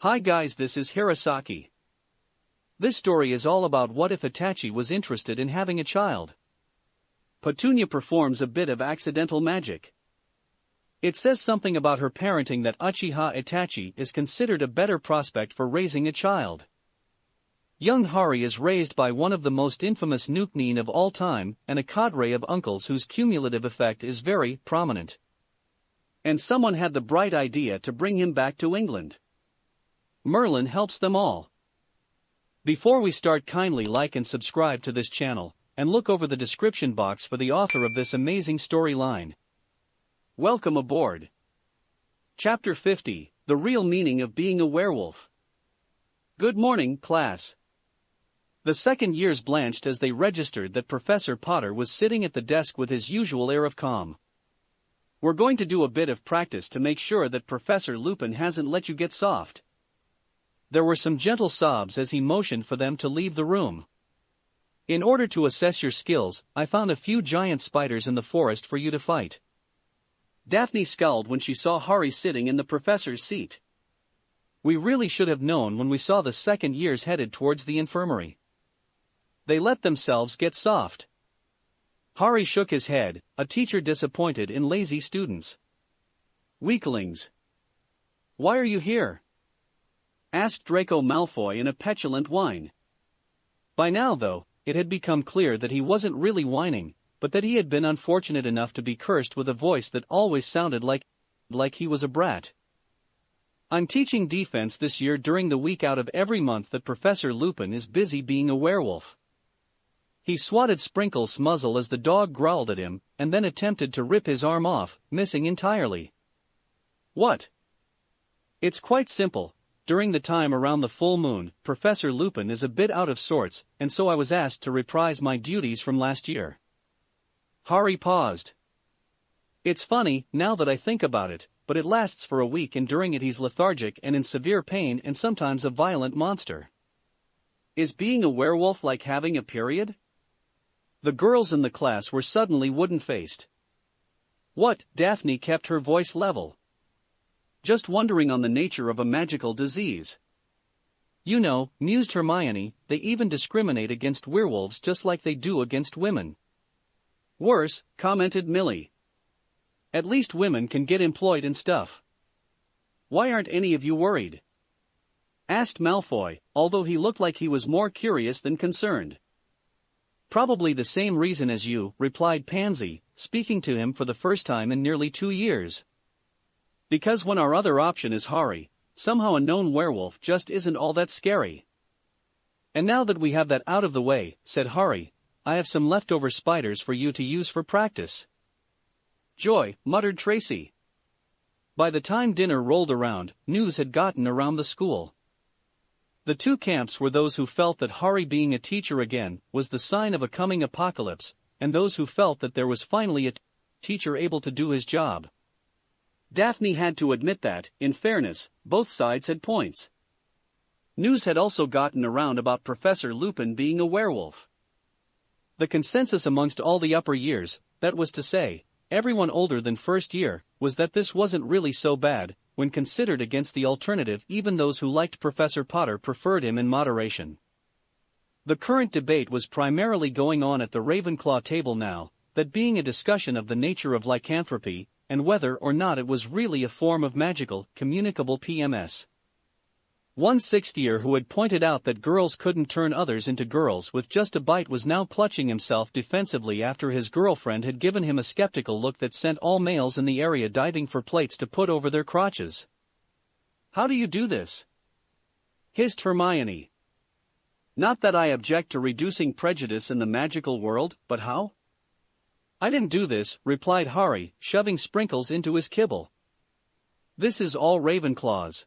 Hi guys, this is Hirosaki. This story is all about what if Itachi was interested in having a child. Petunia performs a bit of accidental magic. It says something about her parenting that Uchiha Itachi is considered a better prospect for raising a child. Young Hari is raised by one of the most infamous nukenin of all time and a cadre of uncles whose cumulative effect is very prominent. And someone had the bright idea to bring him back to England. Merlin helps them all. Before we start, kindly like and subscribe to this channel, and look over the description box for the author of this amazing storyline. Welcome aboard. Chapter 50, The Real Meaning of Being a Werewolf. Good morning, class. The second years blanched as they registered that Professor Potter was sitting at the desk with his usual air of calm. We're going to do a bit of practice to make sure that Professor Lupin hasn't let you get soft. There were some gentle sobs as he motioned for them to leave the room. In order to assess your skills, I found a few giant spiders in the forest for you to fight. Daphne scowled when she saw Hari sitting in the professor's seat. We really should have known when we saw the second years headed towards the infirmary. They let themselves get soft. Hari shook his head, a teacher disappointed in lazy students. Weaklings. Why are you here? Asked Draco Malfoy in a petulant whine. By now though, it had become clear that he wasn't really whining, but that he had been unfortunate enough to be cursed with a voice that always sounded like he was a brat. I'm teaching defense this year during the week out of every month that Professor Lupin is busy being a werewolf. He swatted Sprinkle's muzzle as the dog growled at him, and then attempted to rip his arm off, missing entirely. What? It's quite simple. During the time around the full moon, Professor Lupin is a bit out of sorts, and so I was asked to reprise my duties from last year. Hari paused. It's funny, now that I think about it, but it lasts for a week and during it he's lethargic and in severe pain and sometimes a violent monster. Is being a werewolf like having a period? The girls in the class were suddenly wooden-faced. What? Daphne kept her voice level. Just wondering on the nature of a magical disease. You know, mused Hermione, they even discriminate against werewolves just like they do against women. Worse, commented Millie. At least women can get employed and stuff. Why aren't any of you worried? Asked Malfoy, although he looked like he was more curious than concerned. Probably the same reason as you, replied Pansy, speaking to him for the first time in nearly 2 years. Because when our other option is Hari, somehow a known werewolf just isn't all that scary. And now that we have that out of the way, said Hari, I have some leftover spiders for you to use for practice. Joy, muttered Tracy. By the time dinner rolled around, news had gotten around the school. The two camps were those who felt that Hari being a teacher again was the sign of a coming apocalypse, and those who felt that there was finally a teacher able to do his job. Daphne had to admit that, in fairness, both sides had points. News had also gotten around about Professor Lupin being a werewolf. The consensus amongst all the upper years, that was to say, everyone older than first year, was that this wasn't really so bad, when considered against the alternative. Even those who liked Professor Potter preferred him in moderation. The current debate was primarily going on at the Ravenclaw table now, that being a discussion of the nature of lycanthropy, and whether or not it was really a form of magical, communicable PMS. One sixth-year who had pointed out that girls couldn't turn others into girls with just a bite was now clutching himself defensively after his girlfriend had given him a skeptical look that sent all males in the area diving for plates to put over their crotches. How do you do this? Hissed Hermione. Not that I object to reducing prejudice in the magical world, but how? I didn't do this, replied Hari, shoving Sprinkles into his kibble. This is all Ravenclaws.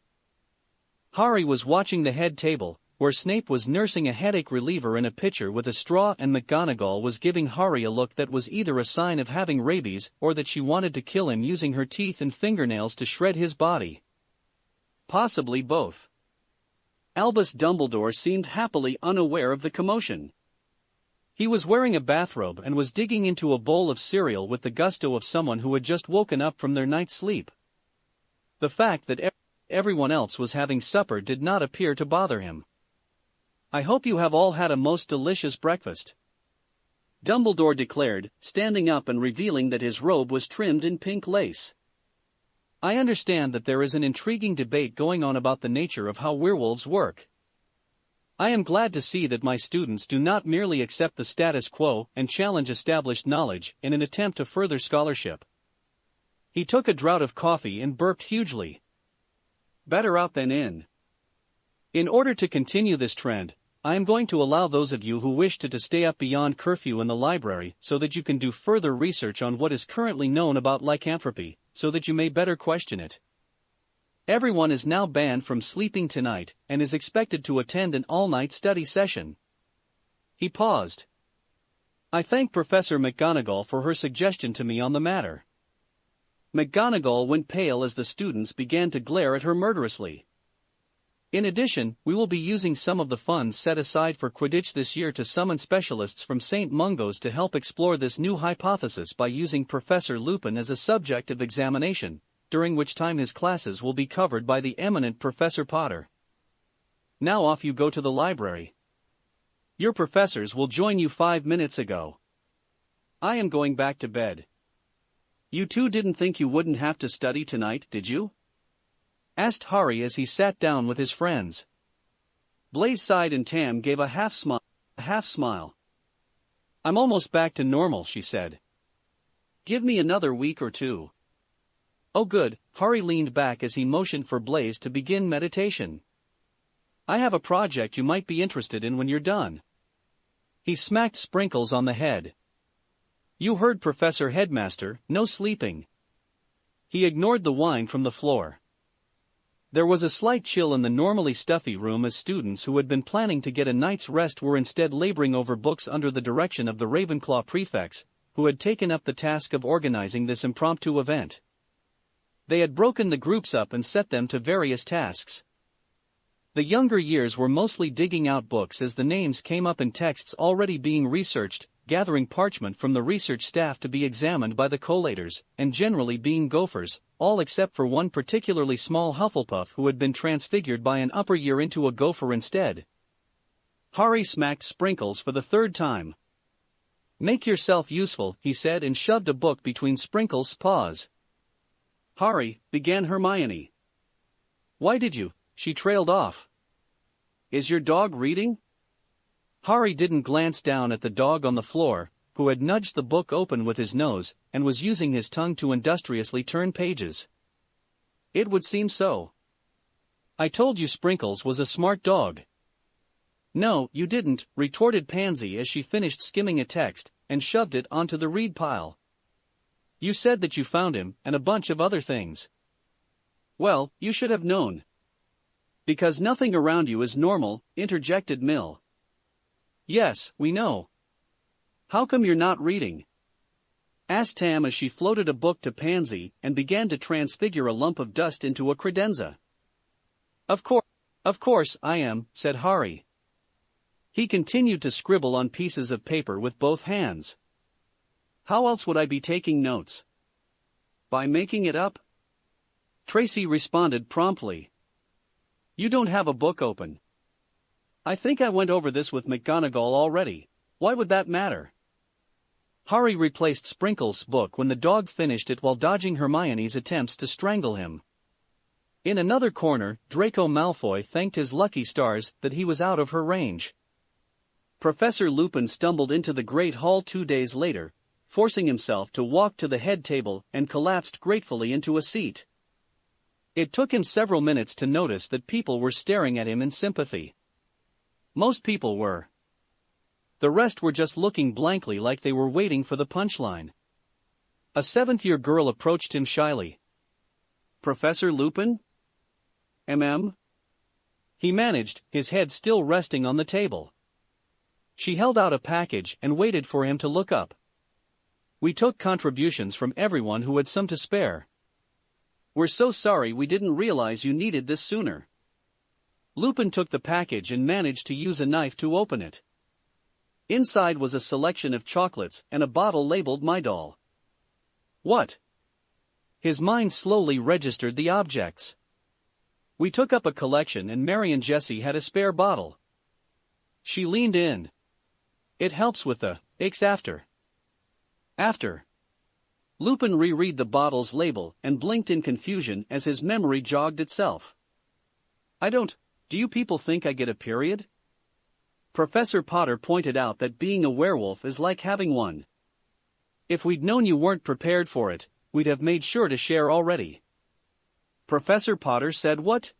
Hari was watching the head table, where Snape was nursing a headache reliever in a pitcher with a straw and McGonagall was giving Hari a look that was either a sign of having rabies or that she wanted to kill him using her teeth and fingernails to shred his body. Possibly both. Albus Dumbledore seemed happily unaware of the commotion. He was wearing a bathrobe and was digging into a bowl of cereal with the gusto of someone who had just woken up from their night's sleep. The fact that everyone else was having supper did not appear to bother him. "I hope you have all had a most delicious breakfast," Dumbledore declared, standing up and revealing that his robe was trimmed in pink lace. "I understand that there is an intriguing debate going on about the nature of how werewolves work. I am glad to see that my students do not merely accept the status quo and challenge established knowledge in an attempt to further scholarship." He took a draught of coffee and burped hugely. "Better out than in. In order to continue this trend, I am going to allow those of you who wish to stay up beyond curfew in the library so that you can do further research on what is currently known about lycanthropy, so that you may better question it. Everyone is now banned from sleeping tonight and is expected to attend an all-night study session." He paused. "I thank Professor McGonagall for her suggestion to me on the matter." McGonagall went pale as the students began to glare at her murderously. "In addition, we will be using some of the funds set aside for Quidditch this year to summon specialists from St. Mungo's to help explore this new hypothesis by using Professor Lupin as a subject of examination, during which time his classes will be covered by the eminent Professor Potter. Now off you go to the library. Your professors will join you 5 minutes ago. I am going back to bed." "You two didn't think you wouldn't have to study tonight, did you?" asked Harry as he sat down with his friends. Blaise sighed and Tam gave a half smile. "I'm almost back to normal," she said. "Give me another week or two." "Oh good," Harry leaned back as he motioned for Blaise to begin meditation. "I have a project you might be interested in when you're done." He smacked Sprinkles on the head. "You heard Professor Headmaster, no sleeping." He ignored the wine from the floor. There was a slight chill in the normally stuffy room as students who had been planning to get a night's rest were instead laboring over books under the direction of the Ravenclaw prefects, who had taken up the task of organizing this impromptu event. They had broken the groups up and set them to various tasks. The younger years were mostly digging out books as the names came up in texts already being researched, gathering parchment from the research staff to be examined by the collators, and generally being gophers, all except for one particularly small Hufflepuff who had been transfigured by an upper year into a gopher instead. Harry smacked Sprinkles for the third time. "Make yourself useful," he said and shoved a book between Sprinkles' paws. "Harry," began Hermione. "Why did you?" She trailed off. "Is your dog reading?" Harry didn't glance down at the dog on the floor, who had nudged the book open with his nose, and was using his tongue to industriously turn pages. "It would seem so." "I told you Sprinkles was a smart dog." "No, you didn't," retorted Pansy as she finished skimming a text, and shoved it onto the read pile. "You said that you found him, and a bunch of other things." "Well, you should have known." "Because nothing around you is normal," interjected Mill. "Yes, we know. How come you're not reading?" asked Tam as she floated a book to Pansy and began to transfigure a lump of dust into a credenza. Of course I am," said Harry. He continued to scribble on pieces of paper with both hands. "How else would I be taking notes? By making it up?" Tracy responded promptly. "You don't have a book open." "I think I went over this with McGonagall already. Why would that matter?" Harry replaced Sprinkles' book when the dog finished it while dodging Hermione's attempts to strangle him. In another corner, Draco Malfoy thanked his lucky stars that he was out of her range. Professor Lupin stumbled into the Great Hall 2 days later, forcing himself to walk to the head table and collapsed gratefully into a seat. It took him several minutes to notice that people were staring at him in sympathy. Most people were. The rest were just looking blankly like they were waiting for the punchline. A 7th-year girl approached him shyly. "Professor Lupin?" "Mm?" He managed, his head still resting on the table. She held out a package and waited for him to look up. "We took contributions from everyone who had some to spare. We're so sorry we didn't realize you needed this sooner." Lupin took the package and managed to use a knife to open it. Inside was a selection of chocolates and a bottle labeled My Doll. "What?" His mind slowly registered the objects. We took up a collection and Mary and Jessie had a spare bottle. She leaned in. It helps with the aches after. After. Lupin reread the bottle's label and blinked in confusion as his memory jogged itself. Do you people think I get a period? Professor Potter pointed out that being a werewolf is like having one. If we'd known you weren't prepared for it, we'd have made sure to share already. Professor Potter said what?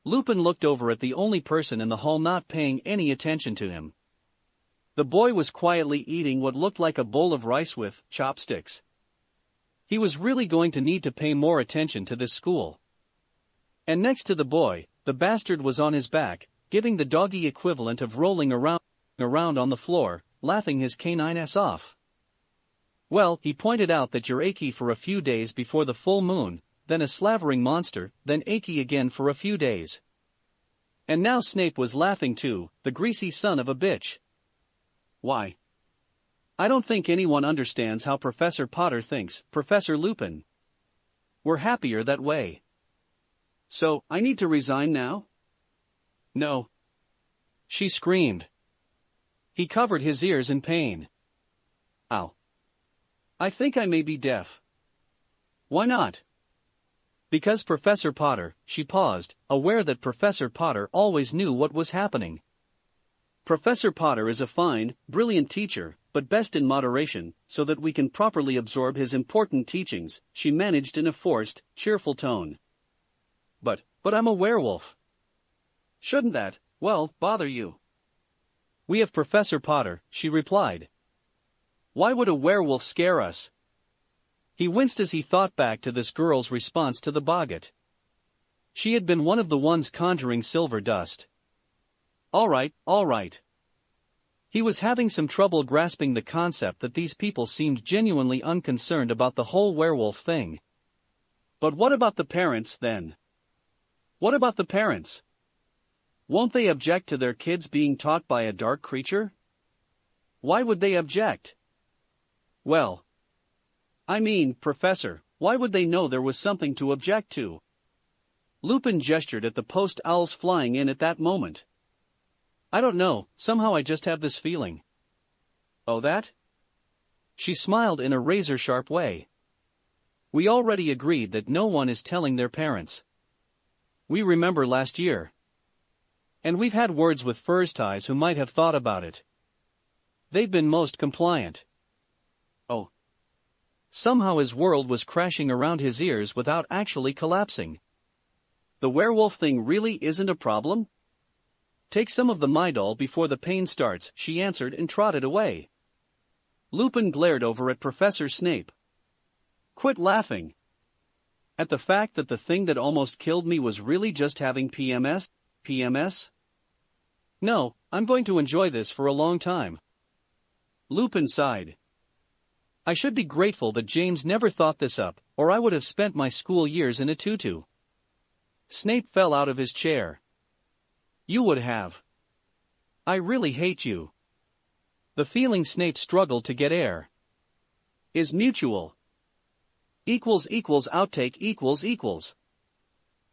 Lupin looked over at the only person in the hall not paying any attention to him. The boy was quietly eating what looked like a bowl of rice with chopsticks. He was really going to need to pay more attention to this school. And next to the boy, the bastard was on his back, giving the doggy equivalent of rolling around on the floor, laughing his canine ass off. Well, he pointed out that you're achy for a few days before the full moon, then a slavering monster, then achy again for a few days. And now Snape was laughing too, the greasy son of a bitch. Why? I don't think anyone understands how Professor Potter thinks, Professor Lupin. We're happier that way. So, I need to resign now? No. She screamed. He covered his ears in pain. Ow. I think I may be deaf. Why not? Because Professor Potter, she paused, aware that Professor Potter always knew what was happening. Professor Potter is a fine, brilliant teacher, but best in moderation, so that we can properly absorb his important teachings, she managed in a forced, cheerful tone. But I'm a werewolf. Shouldn't that, bother you? We have Professor Potter, she replied. Why would a werewolf scare us? He winced as he thought back to this girl's response to the boggart. She had been one of the ones conjuring silver dust. All right. He was having some trouble grasping the concept that these people seemed genuinely unconcerned about the whole werewolf thing. But what about the parents, then? What about the parents? Won't they object to their kids being taught by a dark creature? Why would they object? Well, I mean, Professor, why would they know there was something to object to? Lupin gestured at the post owls flying in at that moment. I don't know, somehow I just have this feeling. Oh, that? She smiled in a razor-sharp way. We already agreed that no one is telling their parents. We remember last year. And we've had words with Fursties who might have thought about it. They've been most compliant. Oh. Somehow his world was crashing around his ears without actually collapsing. The werewolf thing really isn't a problem? Take some of the Midol before the pain starts, she answered and trotted away. Lupin glared over at Professor Snape. Quit laughing. At the fact that the thing that almost killed me was really just having PMS? PMS? No, I'm going to enjoy this for a long time. Lupin sighed. I should be grateful that James never thought this up, or I would have spent my school years in a tutu. Snape fell out of his chair. You would have. I really hate you. The feeling Snape struggled to get air. Is mutual. Outtake.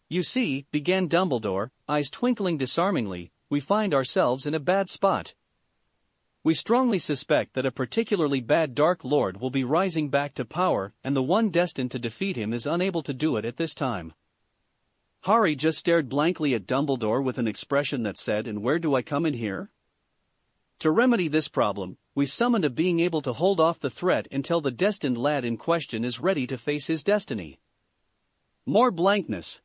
You see, began Dumbledore, eyes twinkling disarmingly, we find ourselves in a bad spot. We strongly suspect that a particularly bad Dark Lord will be rising back to power, and the one destined to defeat him is unable to do it at this time. Harry just stared blankly at Dumbledore with an expression that said, and where do I come in here? To remedy this problem, we summoned a being able to hold off the threat until the destined lad in question is ready to face his destiny. More blankness.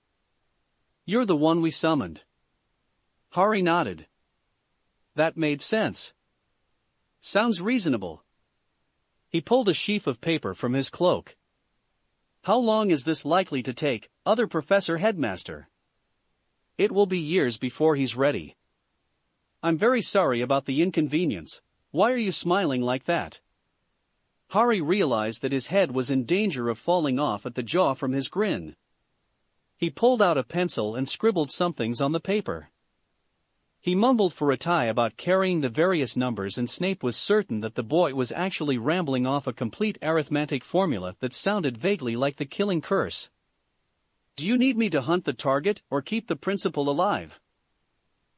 You're the one we summoned. Harry nodded. That made sense. Sounds reasonable. He pulled a sheaf of paper from his cloak. How long is this likely to take, other Professor Headmaster? It will be years before he's ready. I'm very sorry about the inconvenience. Why are you smiling like that? Harry realized that his head was in danger of falling off at the jaw from his grin. He pulled out a pencil and scribbled some things on the paper. He mumbled for a time about carrying the various numbers, and Snape was certain that the boy was actually rambling off a complete arithmetic formula that sounded vaguely like the killing curse. Do you need me to hunt the target or keep the principal alive?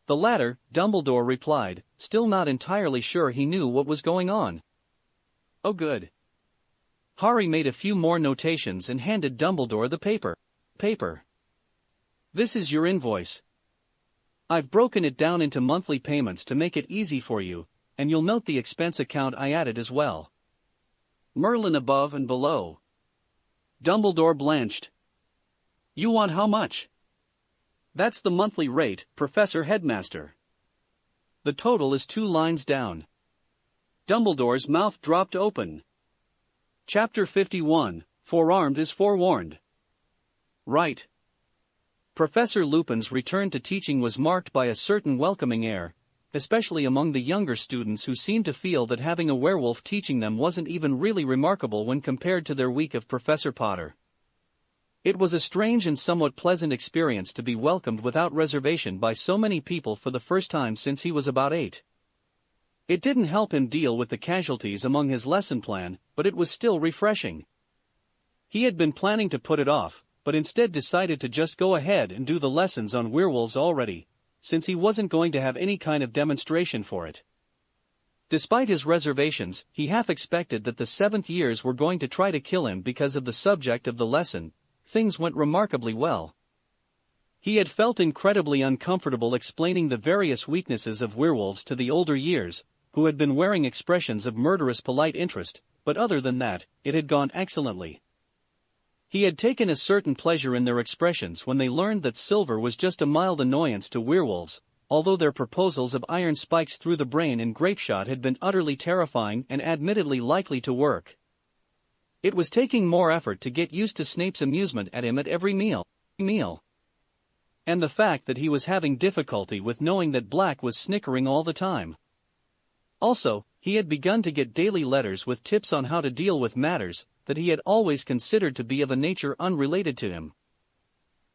The latter, Dumbledore replied, still not entirely sure he knew what was going on. Oh good. Harry made a few more notations and handed Dumbledore the paper. This is your invoice. I've broken it down into monthly payments to make it easy for you, and you'll note the expense account I added as well. Merlin above and below. Dumbledore blanched. You want how much? That's the monthly rate, Professor Headmaster. The total is 2 lines down. Dumbledore's mouth dropped open. Chapter 51, Forearmed is forewarned. Right. Professor Lupin's return to teaching was marked by a certain welcoming air, especially among the younger students who seemed to feel that having a werewolf teaching them wasn't even really remarkable when compared to their week of Professor Potter. It was a strange and somewhat pleasant experience to be welcomed without reservation by so many people for the first time since he was about 8. It didn't help him deal with the casualties among his lesson plan, but it was still refreshing. He had been planning to put it off, but instead decided to just go ahead and do the lessons on werewolves already, since he wasn't going to have any kind of demonstration for it. Despite his reservations, he half expected that the 7th years were going to try to kill him because of the subject of the lesson. Things went remarkably well. He had felt incredibly uncomfortable explaining the various weaknesses of werewolves to the older years, who had been wearing expressions of murderous polite interest, but other than that, it had gone excellently. He had taken a certain pleasure in their expressions when they learned that silver was just a mild annoyance to werewolves, although their proposals of iron spikes through the brain and grapeshot had been utterly terrifying and admittedly likely to work. It was taking more effort to get used to Snape's amusement at him at every meal. And the fact that he was having difficulty with knowing that Black was snickering all the time. Also, he had begun to get daily letters with tips on how to deal with matters that he had always considered to be of a nature unrelated to him.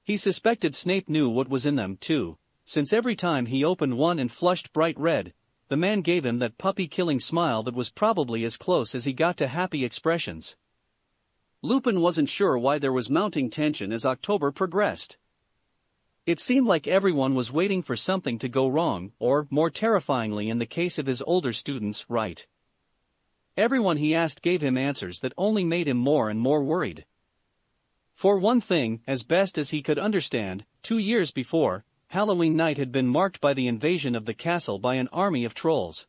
He suspected Snape knew what was in them too, since every time he opened one and flushed bright red, the man gave him that puppy-killing smile that was probably as close as he got to happy expressions. Lupin wasn't sure why there was mounting tension as October progressed. It seemed like everyone was waiting for something to go wrong, or, more terrifyingly in the case of his older students, right. Everyone he asked gave him answers that only made him more and more worried. For one thing, as best as he could understand, 2 years before, Halloween night had been marked by the invasion of the castle by an army of trolls.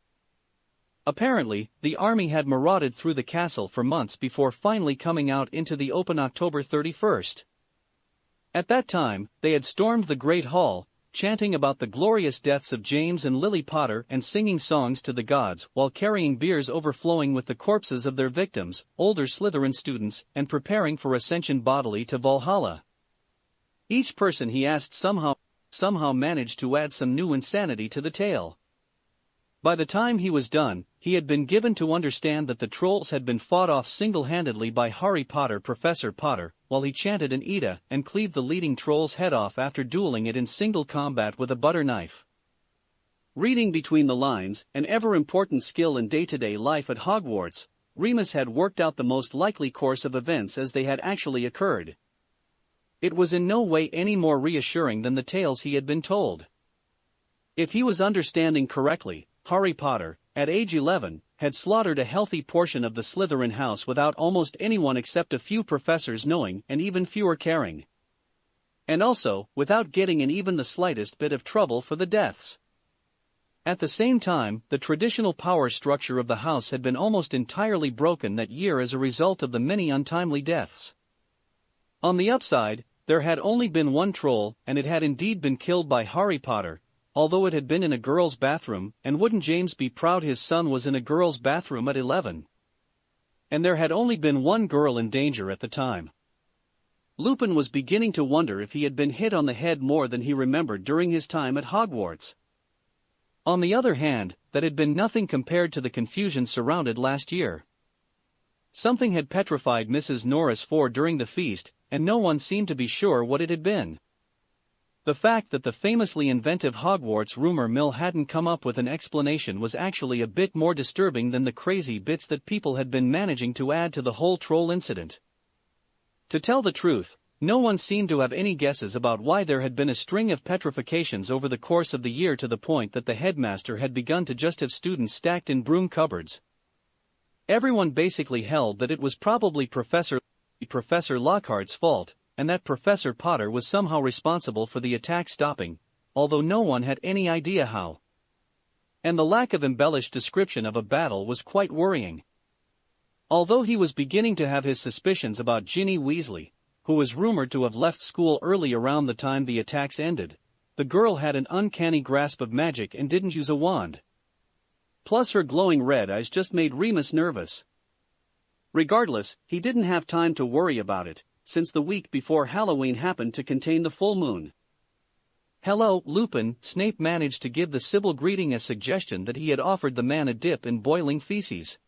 Apparently, the army had marauded through the castle for months before finally coming out into the open October 31st. At that time, they had stormed the Great Hall, chanting about the glorious deaths of James and Lily Potter and singing songs to the gods while carrying biers overflowing with the corpses of their victims, older Slytherin students, and preparing for ascension bodily to Valhalla. Each person he asked somehow managed to add some new insanity to the tale. By the time he was done, he had been given to understand that the trolls had been fought off single-handedly by HarryPotter Professor Potter, while he chanted an Ida and cleaved the leading troll's head off after dueling it in single combat with a butter knife. Reading between the lines, an ever-important skill in day-to-day life at Hogwarts, Remus had worked out the most likely course of events as they had actually occurred. It was in no way any more reassuring than the tales he had been told. If he was understanding correctly, Harry Potter, at age 11, had slaughtered a healthy portion of the Slytherin house without almost anyone except a few professors knowing and even fewer caring. And also, without getting in even the slightest bit of trouble for the deaths. At the same time, the traditional power structure of the house had been almost entirely broken that year as a result of the many untimely deaths. On the upside, there had only been one troll, and it had indeed been killed by Harry Potter, although it had been in a girl's bathroom, and wouldn't James be proud his son was in a girl's bathroom at 11? And there had only been one girl in danger at the time. Lupin was beginning to wonder if he had been hit on the head more than he remembered during his time at Hogwarts. On the other hand, that had been nothing compared to the confusion surrounded last year. Something had petrified Mrs. Norris Ford during the feast, and no one seemed to be sure what it had been. The fact that the famously inventive Hogwarts rumor mill hadn't come up with an explanation was actually a bit more disturbing than the crazy bits that people had been managing to add to the whole troll incident. To tell the truth, No one seemed to have any guesses about why there had been a string of petrifications over the course of the year, to the point that the headmaster had begun to just have students stacked in broom cupboards. Everyone basically held that it was probably Professor Lockhart's fault, and that Professor Potter was somehow responsible for the attack stopping, although no one had any idea how. And the lack of embellished description of a battle was quite worrying. Although he was beginning to have his suspicions about Ginny Weasley, who was rumored to have left school early around the time the attacks ended, the girl had an uncanny grasp of magic and didn't use a wand. Plus her glowing red eyes just made Remus nervous. Regardless, he didn't have time to worry about it, since the week before Halloween happened to contain the full moon. "Hello, Lupin," Snape managed to give the civil greeting a suggestion that he had offered the man a dip in boiling feces.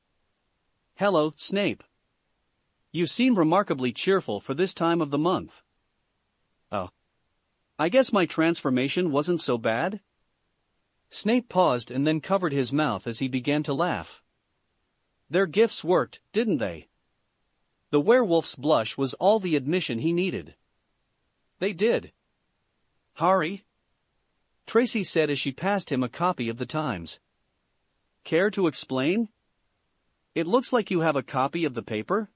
"Hello, Snape. You seem remarkably cheerful for this time of the month." "Oh. I guess my transformation wasn't so bad?" Snape paused and then covered his mouth as he began to laugh. Their gifts worked, didn't they? The werewolf's blush was all the admission he needed. They did. "Harry?" Tracy said as she passed him a copy of the Times. "Care to explain? It looks like you have a copy of the paper."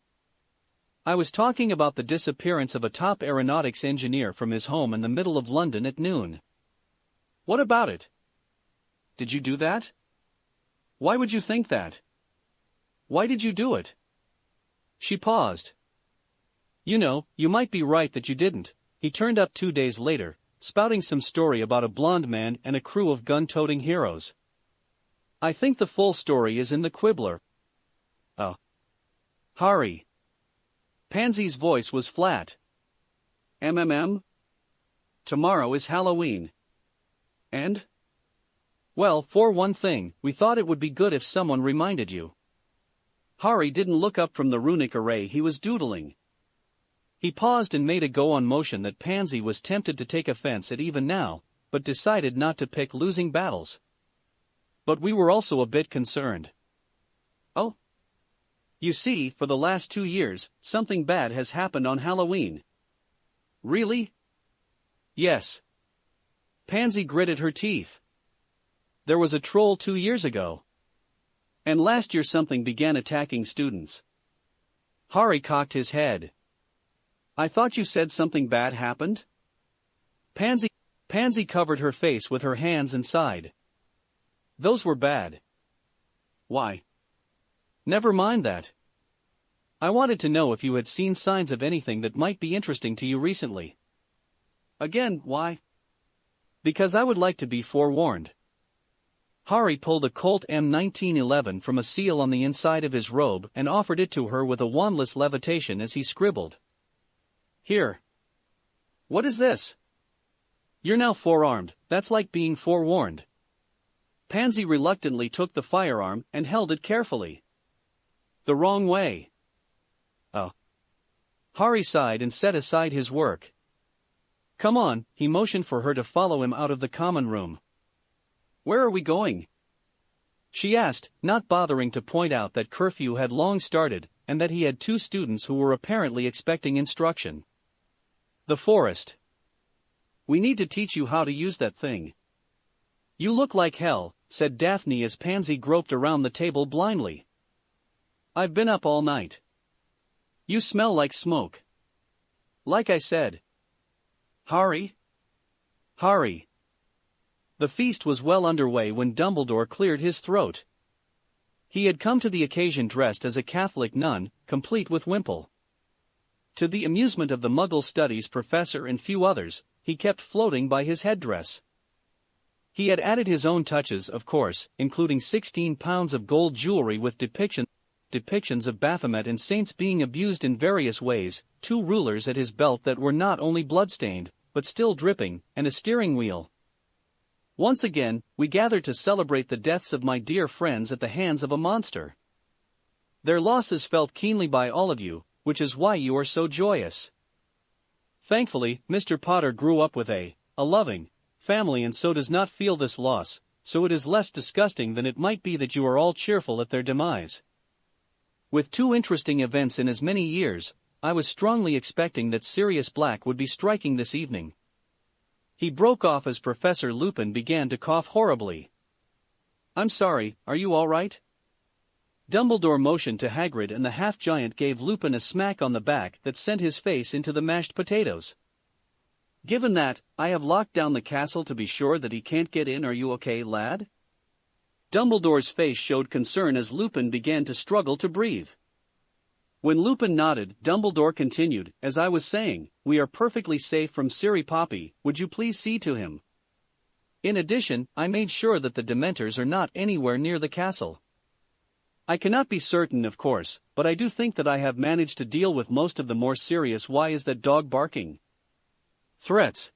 "I was talking about the disappearance of a top aeronautics engineer from his home in the middle of London at noon." "What about it? Did you do that? Why would you think that? Why did you do it?" She paused. "You know, you might be right that you didn't." He turned up 2 days later, spouting some story about a blonde man and a crew of gun-toting heroes. "I think the full story is in the Quibbler." "Oh. Harry." Pansy's voice was flat. Tomorrow is Halloween. And? Well, for one thing, we thought it would be good if someone reminded you." Harry didn't look up from the runic array he was doodling. He paused and made a go-on motion that Pansy was tempted to take offense at even now, but decided not to pick losing battles. "But we were also a bit concerned." "Oh? You see, for the last 2 years, something bad has happened on Halloween." "Really?" "Yes." Pansy gritted her teeth. "There was a troll 2 years ago. And last year something began attacking students." Harry cocked his head. "I thought you said something bad happened?" Pansy covered her face with her hands and sighed. "Those were bad." "Why?" "Never mind that. I wanted to know if you had seen signs of anything that might be interesting to you recently." "Again, why?" "Because I would like to be forewarned." Harry pulled a Colt M1911 from a seal on the inside of his robe and offered it to her with a wandless levitation as he scribbled. "Here. What is this?" "You're now forearmed, that's like being forewarned." Pansy reluctantly took the firearm and held it carefully. "The wrong way." "Oh." Harry sighed and set aside his work. "Come on," he motioned for her to follow him out of the common room. "Where are we going?" she asked, not bothering to point out that curfew had long started and that he had 2 students who were apparently expecting instruction. "The forest. We need to teach you how to use that thing." "You look like hell," said Daphne as Pansy groped around the table blindly. "I've been up all night." "You smell like smoke." "Like I said." "Harry? Harry." The feast was well underway when Dumbledore cleared his throat. He had come to the occasion dressed as a Catholic nun, complete with wimple. To the amusement of the Muggle Studies professor and few others, he kept floating by his headdress. He had added his own touches, of course, including 16 pounds of gold jewelry with depictions of Baphomet and saints being abused in various ways, 2 rulers at his belt that were not only bloodstained, but still dripping, and a steering wheel. "Once again, we gathered to celebrate the deaths of my dear friends at the hands of a monster. Their loss is felt keenly by all of you, which is why you are so joyous. Thankfully, Mr. Potter grew up with a loving family and so does not feel this loss, so it is less disgusting than it might be that you are all cheerful at their demise. With 2 interesting events in as many years, I was strongly expecting that Sirius Black would be striking this evening." He broke off as Professor Lupin began to cough horribly. "I'm sorry, are you all right?" Dumbledore motioned to Hagrid, and the half-giant gave Lupin a smack on the back that sent his face into the mashed potatoes. "Given that, I have locked down the castle to be sure that he can't get in. Are you okay, lad?" Dumbledore's face showed concern as Lupin began to struggle to breathe. When Lupin nodded, Dumbledore continued, "As I was saying, we are perfectly safe from Siri Poppy. Would you please see to him? In addition, I made sure that the Dementors are not anywhere near the castle. I cannot be certain, of course, but I do think that I have managed to deal with most of the more serious "Why is that dog barking?" threats."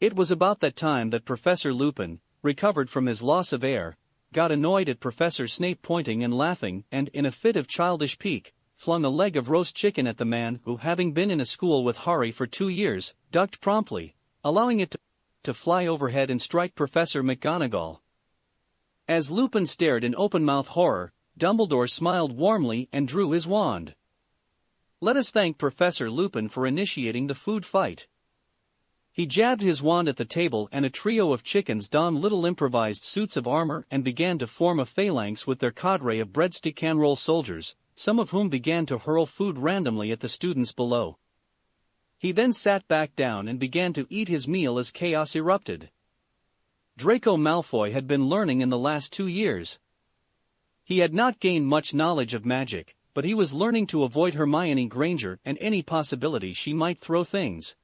It was about that time that Professor Lupin, recovered from his loss of air, got annoyed at Professor Snape pointing and laughing and, in a fit of childish pique, flung a leg of roast chicken at the man who, having been in a school with Harry for 2 years, ducked promptly, allowing it to fly overhead and strike Professor McGonagall. As Lupin stared in open-mouthed horror, Dumbledore smiled warmly and drew his wand. "Let us thank Professor Lupin for initiating the food fight." He jabbed his wand at the table, and a trio of chickens donned little improvised suits of armor and began to form a phalanx with their cadre of breadstick can-roll soldiers, some of whom began to hurl food randomly at the students below. He then sat back down and began to eat his meal as chaos erupted. Draco Malfoy had been learning in the last 2 years. He had not gained much knowledge of magic, but he was learning to avoid Hermione Granger and any possibility she might throw things.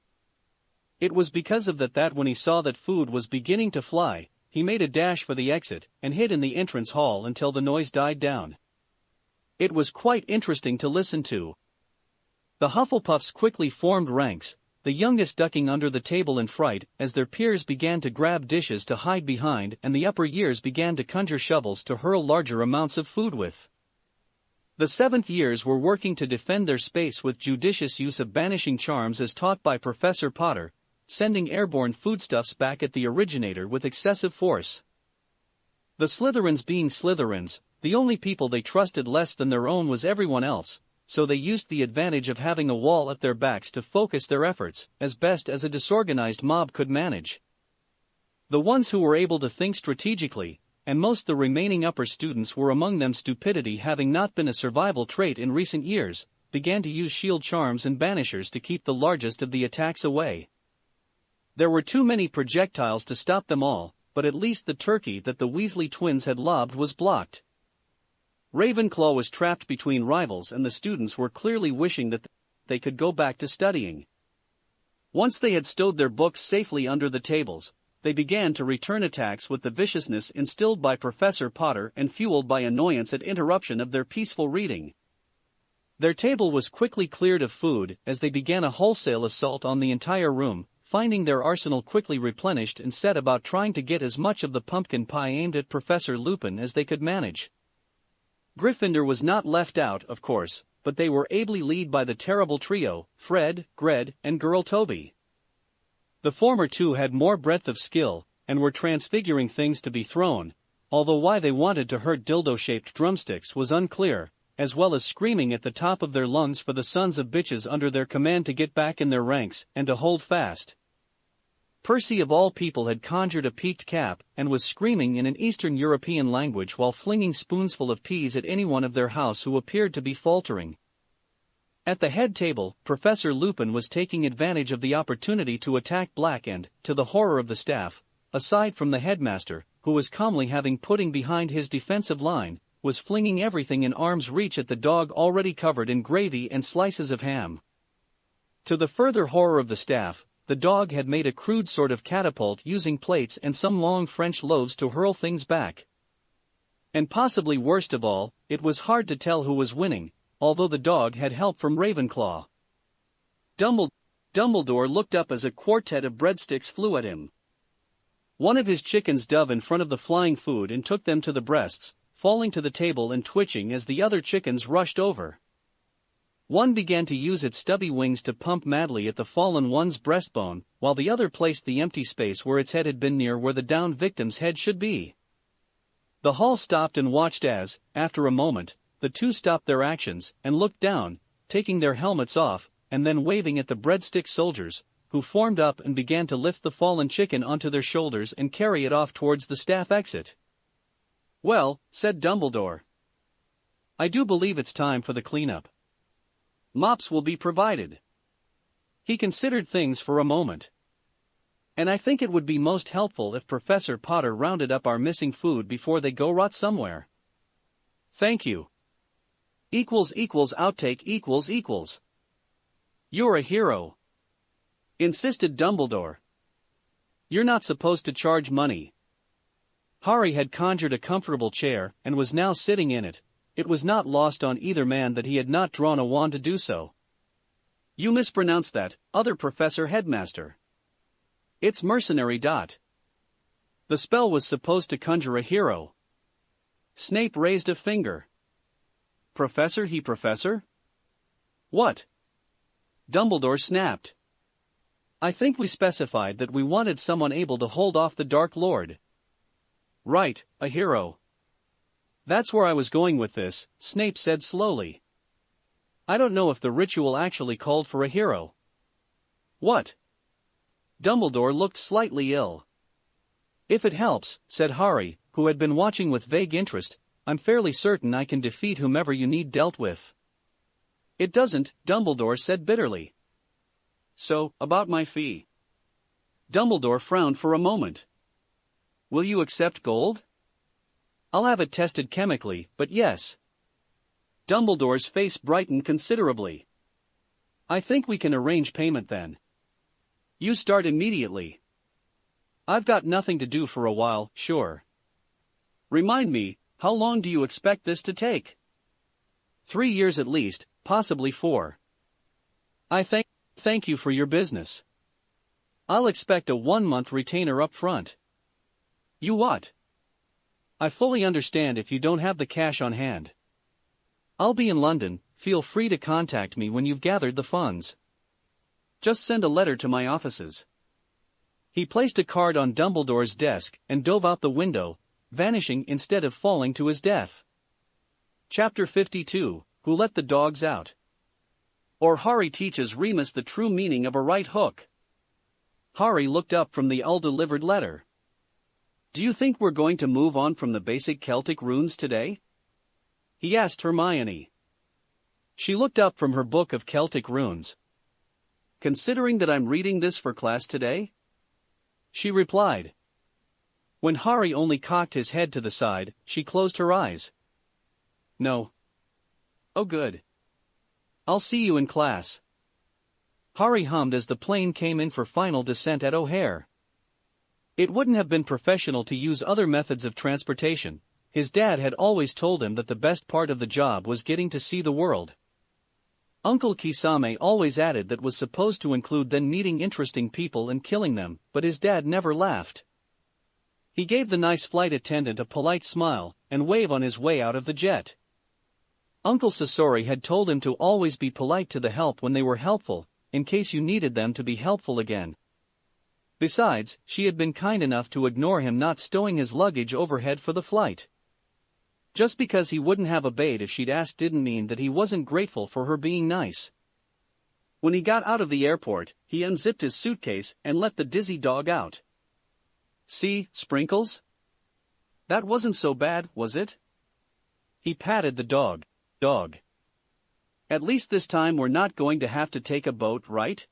It was because of that when he saw that food was beginning to fly, he made a dash for the exit and hid in the entrance hall until the noise died down. It was quite interesting to listen to. The Hufflepuffs quickly formed ranks, the youngest ducking under the table in fright as their peers began to grab dishes to hide behind and the upper years began to conjure shovels to hurl larger amounts of food with. The 7th years were working to defend their space with judicious use of banishing charms as taught by Professor Potter, sending airborne foodstuffs back at the originator with excessive force. The Slytherins being Slytherins, the only people they trusted less than their own was everyone else, so they used the advantage of having a wall at their backs to focus their efforts, as best as a disorganized mob could manage. The ones who were able to think strategically, and most the remaining upper students were among them, stupidity having not been a survival trait in recent years, began to use shield charms and banishers to keep the largest of the attacks away. There were too many projectiles to stop them all, but at least the turkey that the Weasley twins had lobbed was blocked. Ravenclaw was trapped between rivals, and the students were clearly wishing that they could go back to studying. Once they had stowed their books safely under the tables, they began to return attacks with the viciousness instilled by Professor Potter and fueled by annoyance at interruption of their peaceful reading. Their table was quickly cleared of food as they began a wholesale assault on the entire room, finding their arsenal quickly replenished, and set about trying to get as much of the pumpkin pie aimed at Professor Lupin as they could manage. Gryffindor was not left out, of course, but they were ably led by the terrible trio, Fred, Gred, and Girl Toby. The former two had more breadth of skill, and were transfiguring things to be thrown, although why they wanted to hurt dildo-shaped drumsticks was unclear, as well as screaming at the top of their lungs for the sons of bitches under their command to get back in their ranks and to hold fast. Percy of all people had conjured a peaked cap and was screaming in an Eastern European language while flinging spoonsful of peas at anyone of their house who appeared to be faltering. At the head table, Professor Lupin was taking advantage of the opportunity to attack Black and, to the horror of the staff, aside from the headmaster, who was calmly having pudding behind his defensive line, was flinging everything in arm's reach at the dog already covered in gravy and slices of ham. To the further horror of the staff, the dog had made a crude sort of catapult using plates and some long French loaves to hurl things back. And possibly worst of all, it was hard to tell who was winning, although the dog had help from Ravenclaw. Dumbledore looked up as a quartet of breadsticks flew at him. One of his chickens dove in front of the flying food and took them to the breasts, falling to the table and twitching as the other chickens rushed over. One began to use its stubby wings to pump madly at the fallen one's breastbone, while the other placed the empty space where its head had been near where the downed victim's head should be. The hall stopped and watched as, after a moment, the two stopped their actions and looked down, taking their helmets off, and then waving at the breadstick soldiers, who formed up and began to lift the fallen chicken onto their shoulders and carry it off towards the staff exit. "Well," said Dumbledore, "I do believe it's time for the cleanup. Mops will be provided." He considered things for a moment. "And I think it would be most helpful if Professor Potter rounded up our missing food before they go rot somewhere." "Thank you. Outtake. You're a hero," insisted Dumbledore. "You're not supposed to charge money." Harry had conjured a comfortable chair and was now sitting in it. It was not lost on either man that he had not drawn a wand to do so. "You mispronounced that, other Professor Headmaster. It's mercenary. The spell was supposed to conjure a hero." Snape raised a finger. Professor? What?" Dumbledore snapped. "I think we specified that we wanted someone able to hold off the Dark Lord." "Right, a hero. That's where I was going with this," Snape said slowly. "I don't know if the ritual actually called for a hero." "What?" Dumbledore looked slightly ill. "If it helps," said Harry, who had been watching with vague interest, "I'm fairly certain I can defeat whomever you need dealt with." "It doesn't," Dumbledore said bitterly. "So, about my fee." Dumbledore frowned for a moment. "Will you accept gold?" "I'll have it tested chemically, but yes." Dumbledore's face brightened considerably. "I think we can arrange payment then. You start immediately." "I've got nothing to do for a while, sure." "Remind me, how long do you expect this to take?" 3 years at least, possibly 4. "I thank you for your business. I'll expect a 1-month retainer up front." "You what?" "I fully understand if you don't have the cash on hand. I'll be in London, feel free to contact me when you've gathered the funds. Just send a letter to my offices." He placed a card on Dumbledore's desk and dove out the window, vanishing instead of falling to his death. Chapter 52, Who Let the Dogs Out? Or Harry teaches Remus the true meaning of a right hook. Harry looked up from the undelivered letter. "Do you think we're going to move on from the basic Celtic runes today?" he asked Hermione. She looked up from her book of Celtic runes. "Considering that I'm reading this for class today?" she replied. When Harry only cocked his head to the side, she closed her eyes. "No." "Oh good. I'll see you in class." Harry hummed as the plane came in for final descent at O'Hare. It wouldn't have been professional to use other methods of transportation. His dad had always told him that the best part of the job was getting to see the world. Uncle Kisame always added that was supposed to include then meeting interesting people and killing them, but his dad never laughed. He gave the nice flight attendant a polite smile and wave on his way out of the jet. Uncle Sasori had told him to always be polite to the help when they were helpful, in case you needed them to be helpful again. Besides, she had been kind enough to ignore him not stowing his luggage overhead for the flight. Just because he wouldn't have obeyed if she'd asked didn't mean that he wasn't grateful for her being nice. When he got out of the airport, he unzipped his suitcase and let the dizzy dog out. "See, Sprinkles? That wasn't so bad, was it?" He patted the dog. "Dog. At least this time we're not going to have to take a boat, right?"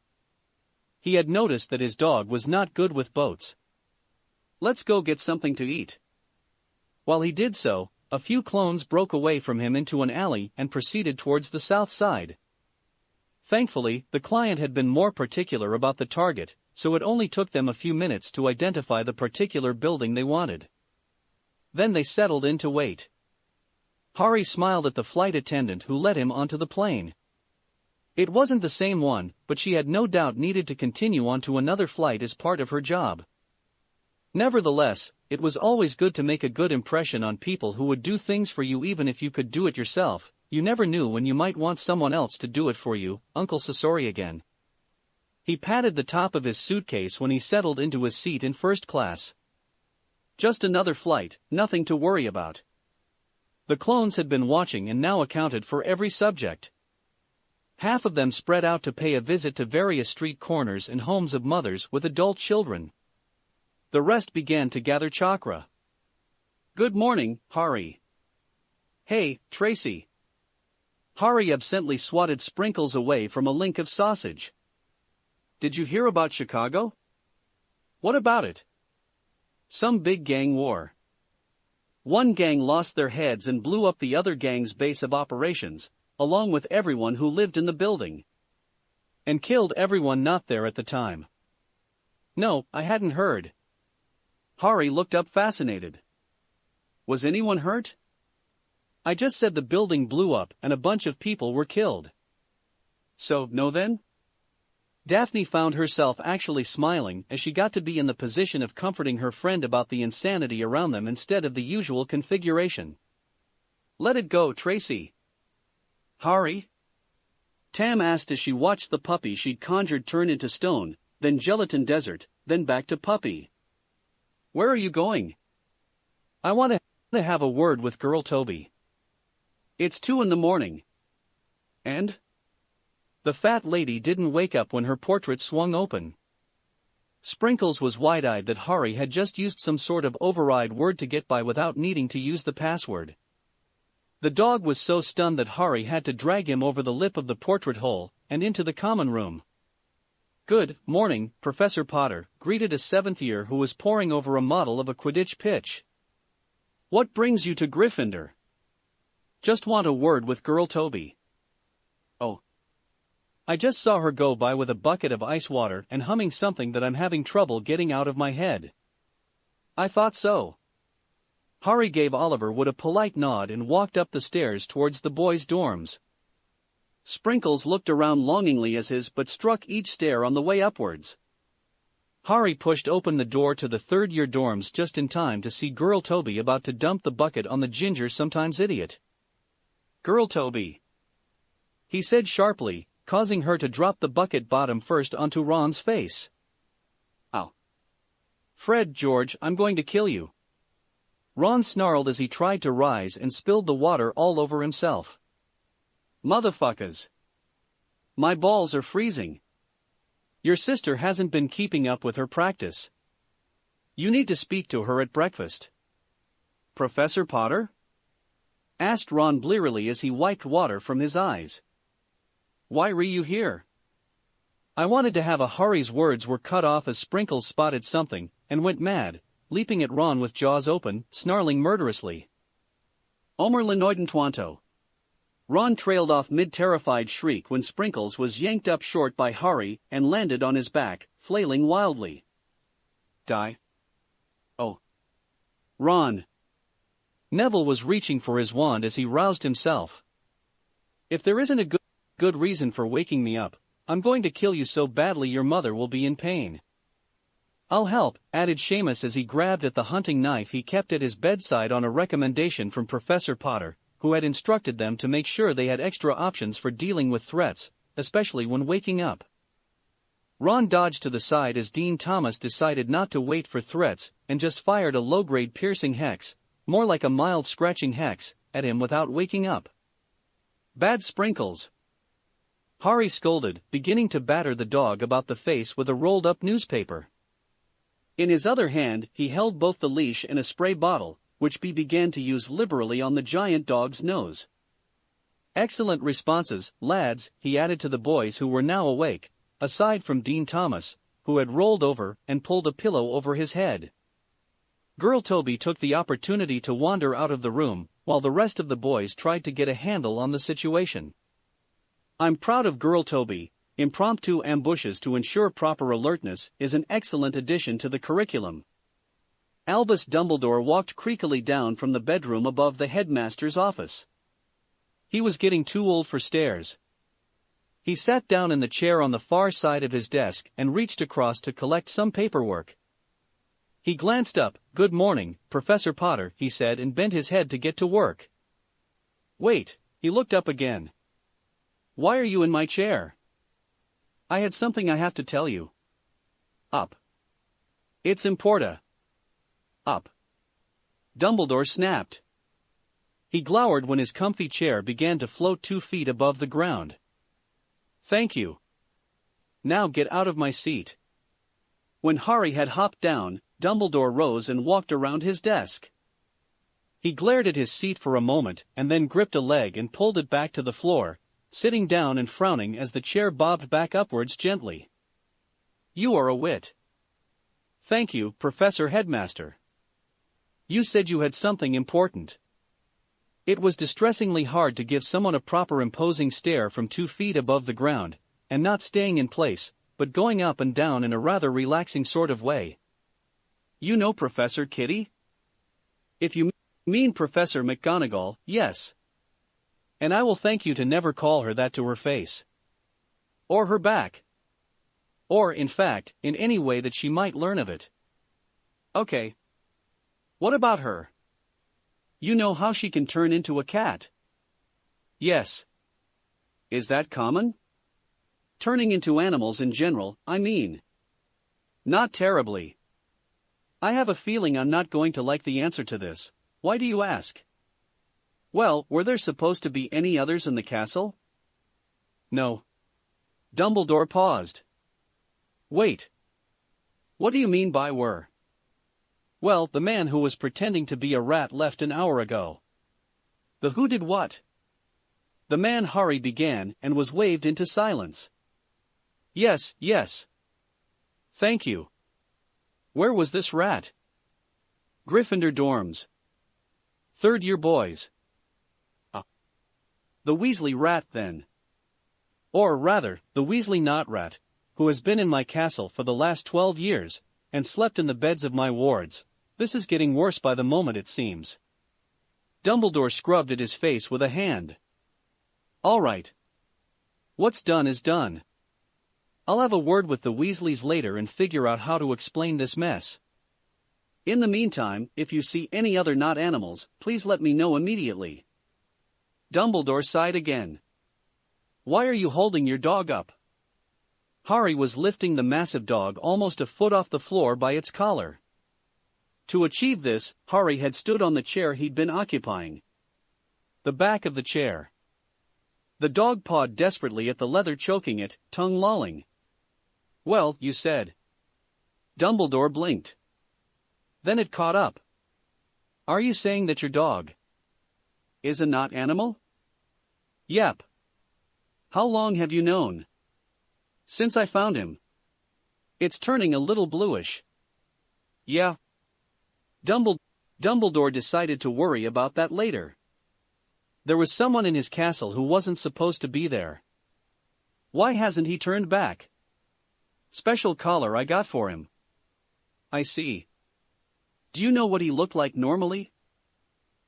He had noticed that his dog was not good with boats. "Let's go get something to eat." While he did so, a few clones broke away from him into an alley and proceeded towards the south side. Thankfully, the client had been more particular about the target, so it only took them a few minutes to identify the particular building they wanted. Then they settled in to wait. Harry smiled at the flight attendant who led him onto the plane. It wasn't the same one, but she had no doubt needed to continue on to another flight as part of her job. Nevertheless, it was always good to make a good impression on people who would do things for you even if you could do it yourself. You never knew when you might want someone else to do it for you. Uncle Sasori again. He patted the top of his suitcase when he settled into his seat in first class. Just another flight, nothing to worry about. The clones had been watching and now accounted for every subject. Half of them spread out to pay a visit to various street corners and homes of mothers with adult children. The rest began to gather chakra. "Good morning, Harry." "Hey, Tracy." Harry absently swatted Sprinkles away from a link of sausage. "Did you hear about Chicago?" "What about it?" "Some big gang war. One gang lost their heads and blew up the other gang's base of operations, along with everyone who lived in the building. And killed everyone not there at the time." "No, I hadn't heard." Harry looked up fascinated. "Was anyone hurt?" "I just said the building blew up and a bunch of people were killed." "So, no then?" Daphne found herself actually smiling as she got to be in the position of comforting her friend about the insanity around them instead of the usual configuration. "Let it go, Tracy." "Harry?" Tam asked as she watched the puppy she'd conjured turn into stone, then gelatin desert, then back to puppy. "Where are you going?" "I want to have a word with Girl Toby." "It's 2 a.m. "And?" The fat lady didn't wake up when her portrait swung open. Sprinkles was wide-eyed that Harry had just used some sort of override word to get by without needing to use the password. The dog was so stunned that Harry had to drag him over the lip of the portrait hole and into the common room. "Good morning, Professor Potter," greeted a 7th year who was poring over a model of a Quidditch pitch. "What brings you to Gryffindor?" "Just want a word with Girl Toby." "Oh. I just saw her go by with a bucket of ice water and humming something that I'm having trouble getting out of my head." "I thought so." Harry gave Oliver Wood a polite nod and walked up the stairs towards the boys' dorms. Sprinkles looked around longingly as his but struck each stair on the way upwards. Harry pushed open the door to the 3rd-year dorms just in time to see Girl Toby about to dump the bucket on the ginger-sometimes idiot. "Girl Toby," he said sharply, causing her to drop the bucket bottom first onto Ron's face. "Ow. Fred, George, I'm going to kill you." Ron snarled as he tried to rise and spilled the water all over himself. "Motherfuckers. My balls are freezing. Your sister hasn't been keeping up with her practice. You need to speak to her at breakfast." "Professor Potter?" asked Ron blearily as he wiped water from his eyes. "Why are you here?" "I wanted to have a Harry's words were cut off as Sprinkles spotted something and went mad, leaping at Ron with jaws open, snarling murderously. "Omer Lenoidentwanto." Ron trailed off mid-terrified shriek when Sprinkles was yanked up short by Harry and landed on his back, flailing wildly. "Die." "Oh. Ron." Neville was reaching for his wand as he roused himself. "If there isn't a good reason for waking me up, I'm going to kill you so badly your mother will be in pain." "I'll help," added Seamus as he grabbed at the hunting knife he kept at his bedside on a recommendation from Professor Potter, who had instructed them to make sure they had extra options for dealing with threats, especially when waking up. Ron dodged to the side as Dean Thomas decided not to wait for threats and just fired a low-grade piercing hex, more like a mild scratching hex, at him without waking up. "Bad Sprinkles." Harry scolded, beginning to batter the dog about the face with a rolled-up newspaper. In his other hand, he held both the leash and a spray bottle, which he began to use liberally on the giant dog's nose. "Excellent responses, lads," he added to the boys who were now awake, aside from Dean Thomas, who had rolled over and pulled a pillow over his head. Girl Toby took the opportunity to wander out of the room, while the rest of the boys tried to get a handle on the situation. "I'm proud of Girl Toby. Impromptu ambushes to ensure proper alertness is an excellent addition to the curriculum." Albus Dumbledore walked creakily down from the bedroom above the headmaster's office. He was getting too old for stairs. He sat down in the chair on the far side of his desk and reached across to collect some paperwork. He glanced up. "Good morning, Professor Potter," he said and bent his head to get to work. "Wait," he looked up again. "Why are you in my chair?" "I had something I have to tell you." "Up." "It's important." "Up." Dumbledore snapped. He glowered when his comfy chair began to float 2 feet above the ground. Thank you. Now get out of my seat. When Harry had hopped down, Dumbledore rose and walked around his desk. He glared at his seat for a moment and then gripped a leg and pulled it back to the floor, sitting down and frowning as the chair bobbed back upwards gently. You are a wit. Thank you, Professor Headmaster. You said you had something important. It was distressingly hard to give someone a proper imposing stare from 2 feet above the ground, and not staying in place, but going up and down in a rather relaxing sort of way. You know Professor Kitty? If you mean Professor McGonagall, yes. And I will thank you to never call her that to her face. Or her back. Or, in fact, in any way that she might learn of it. Okay. What about her? You know how she can turn into a cat? Yes. Is that common? Turning into animals in general, I mean. Not terribly. I have a feeling I'm not going to like the answer to this. Why do you ask? Well, were there supposed to be any others in the castle? No. Dumbledore paused. Wait. What do you mean by were? Well, the man who was pretending to be a rat left an hour ago. The who did what? The man Harry began and was waved into silence. Yes, yes. Thank you. Where was this rat? Gryffindor dorms. Third-year boys. The Weasley rat, then. Or rather, the Weasley not rat, who has been in my castle for the last 12 years, and slept in the beds of my wards. This is getting worse by the moment, it seems. Dumbledore scrubbed at his face with a hand. All right. What's done is done. I'll have a word with the Weasleys later and figure out how to explain this mess. In the meantime, if you see any other not animals, please let me know immediately. Dumbledore sighed again. Why are you holding your dog up? Harry was lifting the massive dog almost a foot off the floor by its collar. To achieve this, Harry had stood on the chair he'd been occupying. The back of the chair. The dog pawed desperately at the leather, choking it, tongue lolling. Well, you said. Dumbledore blinked. Then it caught up. Are you saying that your dog is a not animal? Yep. How long have you known? Since I found him. It's turning a little bluish. Yeah. Dumbledore decided to worry about that later. There was someone in his castle who wasn't supposed to be there. Why hasn't he turned back? Special collar I got for him. I see. Do you know what he looked like normally?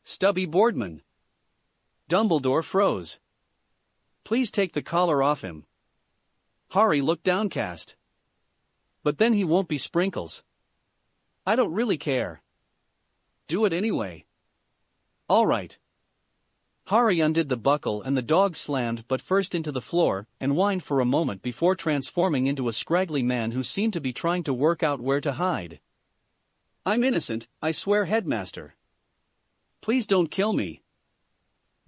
Stubby Boardman. Dumbledore froze. Please take the collar off him. Harry looked downcast. But then he won't be Sprinkles. I don't really care. Do it anyway. All right. Harry undid the buckle and the dog slammed but first into the floor and whined for a moment before transforming into a scraggly man who seemed to be trying to work out where to hide. I'm innocent, I swear, Headmaster. Please don't kill me.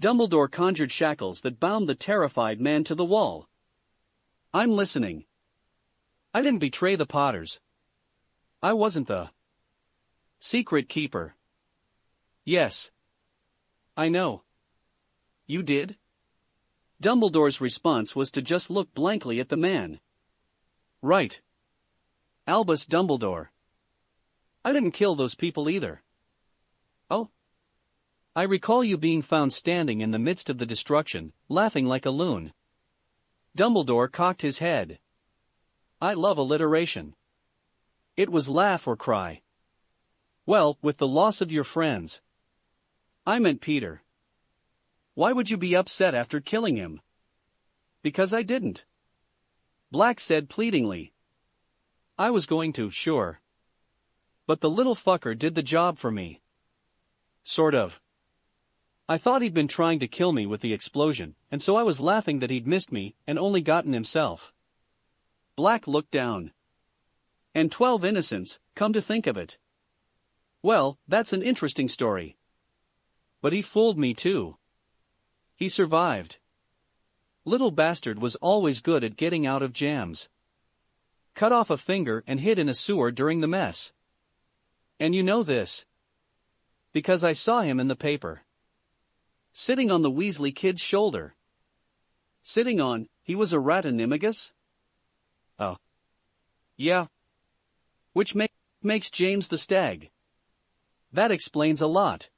Dumbledore conjured shackles that bound the terrified man to the wall. I'm listening. I didn't betray the Potters. I wasn't the secret keeper. Yes. I know. You did? Dumbledore's response was to just look blankly at the man. Right. Albus Dumbledore. I didn't kill those people either. Oh? I recall you being found standing in the midst of the destruction, laughing like a loon. Dumbledore cocked his head. I love alliteration. It was laugh or cry. Well, with the loss of your friends. I meant Peter. Why would you be upset after killing him? Because I didn't. Black said pleadingly. I was going to, sure. But the little fucker did the job for me. Sort of. I thought he'd been trying to kill me with the explosion, and so I was laughing that he'd missed me and only gotten himself. Black looked down. And 12 innocents, come to think of it. Well, that's an interesting story. But he fooled me too. He survived. Little bastard was always good at getting out of jams. Cut off a finger and hid in a sewer during the mess. And you know this. Because I saw him in the paper. Sitting on the Weasley kid's shoulder. Sitting on, he was a ratanimagus? Oh. Yeah. Which makes James the Stag. That explains a lot.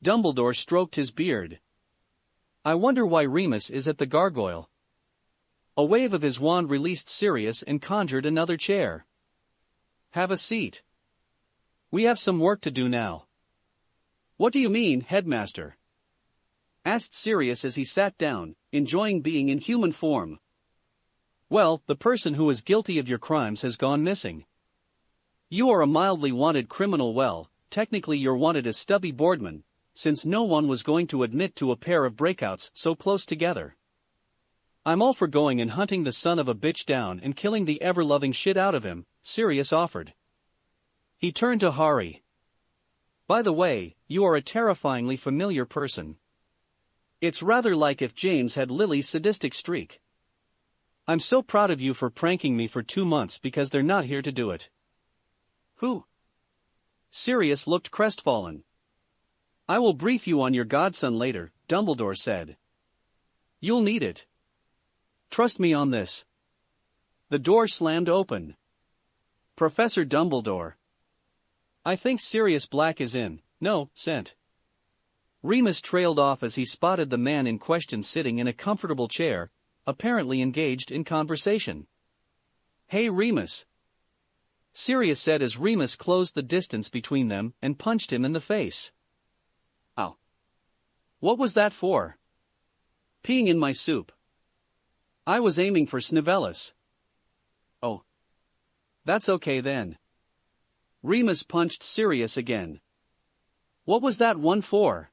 Dumbledore stroked his beard. I wonder why Remus is at the gargoyle. A wave of his wand released Sirius and conjured another chair. Have a seat. We have some work to do now. What do you mean, headmaster? Asked Sirius as he sat down, enjoying being in human form. Well, the person who is guilty of your crimes has gone missing. You are a mildly wanted criminal. Well, technically you're wanted as Stubby Boardman, since no one was going to admit to a pair of breakouts so close together. I'm all for going and hunting the son of a bitch down and killing the ever-loving shit out of him, Sirius offered. He turned to Harry. By the way, you are a terrifyingly familiar person. It's rather like if James had Lily's sadistic streak. I'm so proud of you for pranking me for 2 months because they're not here to do it. Who? Sirius looked crestfallen. I will brief you on your godson later, Dumbledore said. You'll need it. Trust me on this. The door slammed open. Professor Dumbledore. I think Sirius Black is in. No, sent. Remus trailed off as he spotted the man in question sitting in a comfortable chair, apparently engaged in conversation. Hey Remus. Sirius said as Remus closed the distance between them and punched him in the face. Ow. What was that for? Peeing in my soup. I was aiming for Snivellis. Oh. That's okay then. Remus punched Sirius again. What was that one for?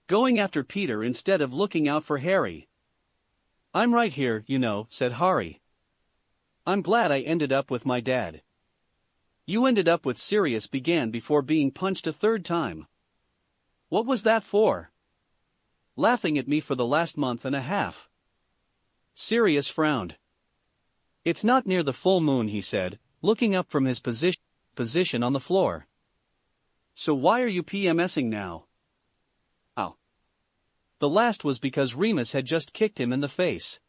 Going after Peter instead of looking out for Harry. I'm right here, you know, said Harry. I'm glad I ended up with my dad. You ended up with Sirius began before being punched a third time. What was that for? Laughing at me for the last month and a half. Sirius frowned. It's not near the full moon, he said, looking up from his position on the floor. So why are you PMSing now? Ow. The last was because Remus had just kicked him in the face.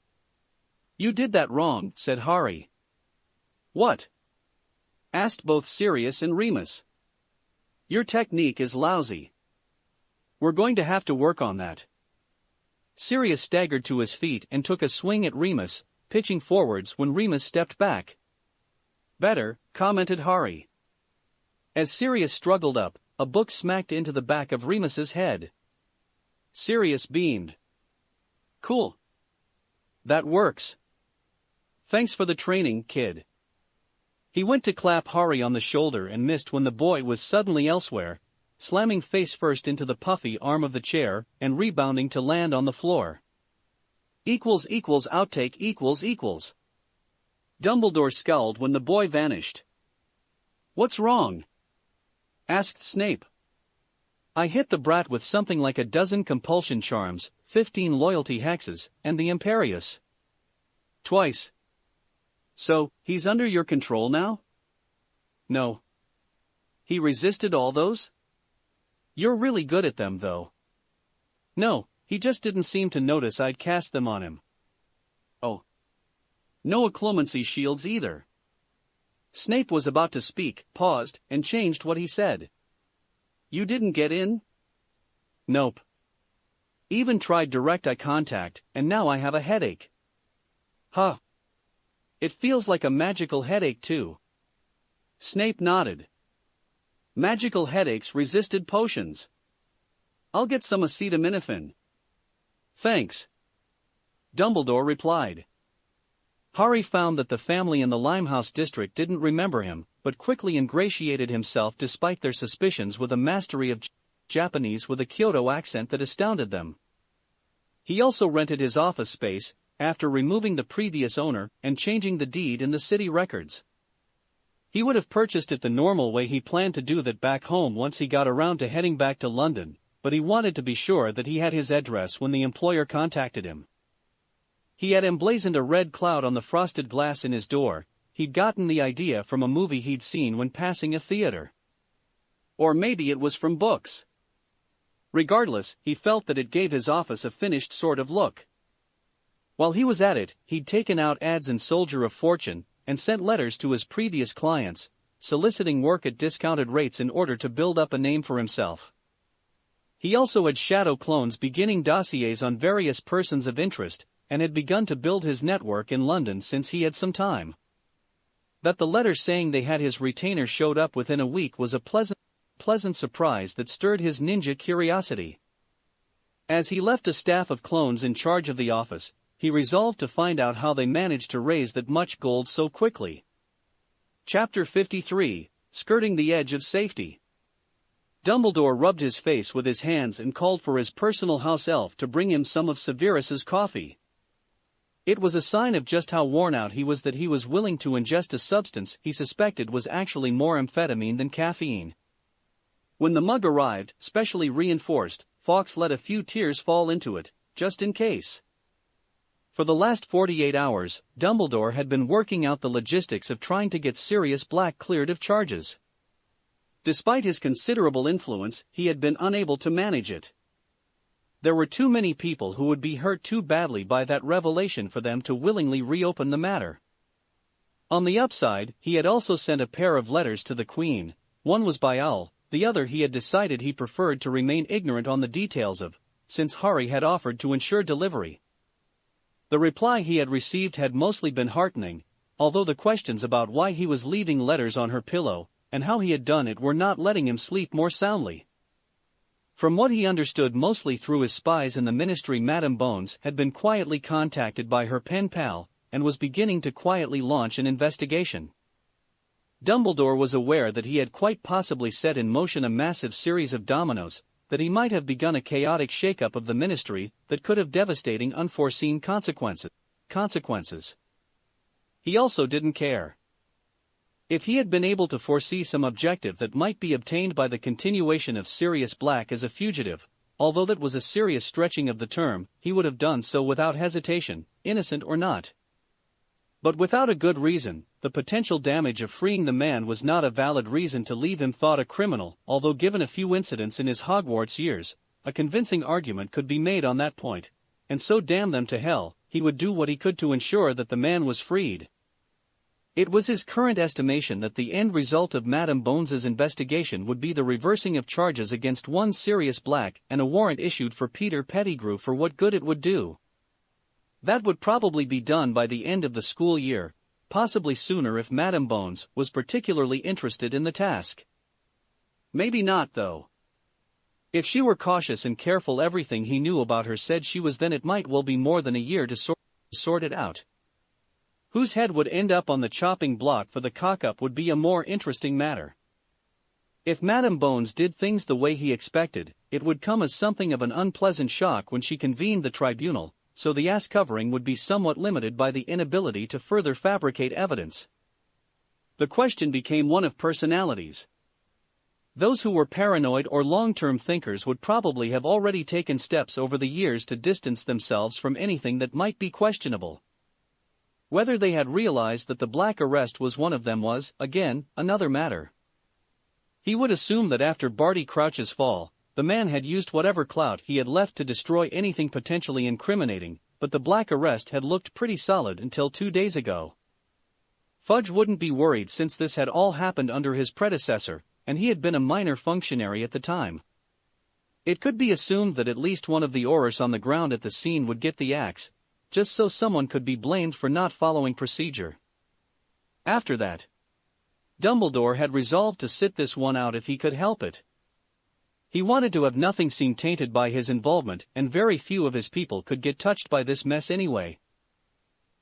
You did that wrong, said Harry. What? Asked both Sirius and Remus. Your technique is lousy. We're going to have to work on that. Sirius staggered to his feet and took a swing at Remus, pitching forwards when Remus stepped back. Better, commented Harry. As Sirius struggled up, a book smacked into the back of Remus's head. Sirius beamed. Cool. That works. Thanks for the training, kid. He went to clap Harry on the shoulder and missed when the boy was suddenly elsewhere, slamming face first into the puffy arm of the chair and rebounding to land on the floor. Outtake. Dumbledore scowled when the boy vanished. What's wrong? Asked Snape. I hit the brat with something like a dozen compulsion charms, 15 loyalty hexes, and the Imperius. Twice. So, he's under your control now? No. He resisted all those? You're really good at them, though. No, he just didn't seem to notice I'd cast them on him. Oh. No occlumency shields either. Snape was about to speak, paused, and changed what he said. You didn't get in? Nope. Even tried direct eye contact, and now I have a headache. Huh. It feels like a magical headache too. Snape nodded. Magical headaches resisted potions. I'll get some acetaminophen. Thanks. Dumbledore replied. Harry found that the family in the Limehouse district didn't remember him, but quickly ingratiated himself despite their suspicions with a mastery of Japanese with a Kyoto accent that astounded them. He also rented his office space, after removing the previous owner and changing the deed in the city records. He would have purchased it the normal way he planned to do that back home once he got around to heading back to London, but he wanted to be sure that he had his address when the employer contacted him. He had emblazoned a red cloud on the frosted glass in his door. He'd gotten the idea from a movie he'd seen when passing a theater. Or maybe it was from books. Regardless, he felt that it gave his office a finished sort of look. While he was at it, he'd taken out ads in Soldier of Fortune, and sent letters to his previous clients, soliciting work at discounted rates in order to build up a name for himself. He also had shadow clones beginning dossiers on various persons of interest, and had begun to build his network in London since he had some time. That the letter saying they had his retainer showed up within a week was a pleasant surprise that stirred his ninja curiosity. As he left a staff of clones in charge of the office, he resolved to find out how they managed to raise that much gold so quickly. Chapter 53, Skirting the Edge of Safety. Dumbledore rubbed his face with his hands and called for his personal house elf to bring him some of Severus's coffee. It was a sign of just how worn out he was that he was willing to ingest a substance he suspected was actually more amphetamine than caffeine. When the mug arrived, specially reinforced, Fawkes let a few tears fall into it, just in case. For the last 48 hours, Dumbledore had been working out the logistics of trying to get Sirius Black cleared of charges. Despite his considerable influence, he had been unable to manage it. There were too many people who would be hurt too badly by that revelation for them to willingly reopen the matter. On the upside, he had also sent a pair of letters to the Queen. One was by owl, the other he had decided he preferred to remain ignorant on the details of, since Harry had offered to ensure delivery. The reply he had received had mostly been heartening, although the questions about why he was leaving letters on her pillow, and how he had done it were not letting him sleep more soundly. From what he understood mostly through his spies in the Ministry, Madame Bones had been quietly contacted by her pen pal, and was beginning to quietly launch an investigation. Dumbledore was aware that he had quite possibly set in motion a massive series of dominoes, that he might have begun a chaotic shake-up of the Ministry that could have devastating unforeseen consequences. He also didn't care. If he had been able to foresee some objective that might be obtained by the continuation of Sirius Black as a fugitive, although that was a serious stretching of the term, he would have done so without hesitation, innocent or not. But without a good reason, the potential damage of freeing the man was not a valid reason to leave him thought a criminal, although given a few incidents in his Hogwarts years, a convincing argument could be made on that point, and so damn them to hell, he would do what he could to ensure that the man was freed. It was his current estimation that the end result of Madame Bones's investigation would be the reversing of charges against one Sirius Black and a warrant issued for Peter Pettigrew for what good it would do. That would probably be done by the end of the school year, possibly sooner if Madame Bones was particularly interested in the task. Maybe not, though. If she were cautious and careful, everything he knew about her said she was, then it might well be more than a year to sort it out. Whose head would end up on the chopping block for the cock-up would be a more interesting matter. If Madame Bones did things the way he expected, it would come as something of an unpleasant shock when she convened the tribunal, so the ass covering would be somewhat limited by the inability to further fabricate evidence. The question became one of personalities. Those who were paranoid or long-term thinkers would probably have already taken steps over the years to distance themselves from anything that might be questionable. Whether they had realized that the Black arrest was one of them was, again, another matter. He would assume that after Barty Crouch's fall, the man had used whatever clout he had left to destroy anything potentially incriminating, but the Black arrest had looked pretty solid until 2 days ago. Fudge wouldn't be worried since this had all happened under his predecessor, and he had been a minor functionary at the time. It could be assumed that at least one of the Aurors on the ground at the scene would get the axe, just so someone could be blamed for not following procedure. After that, Dumbledore had resolved to sit this one out if he could help it. He wanted to have nothing seem tainted by his involvement, and very few of his people could get touched by this mess anyway.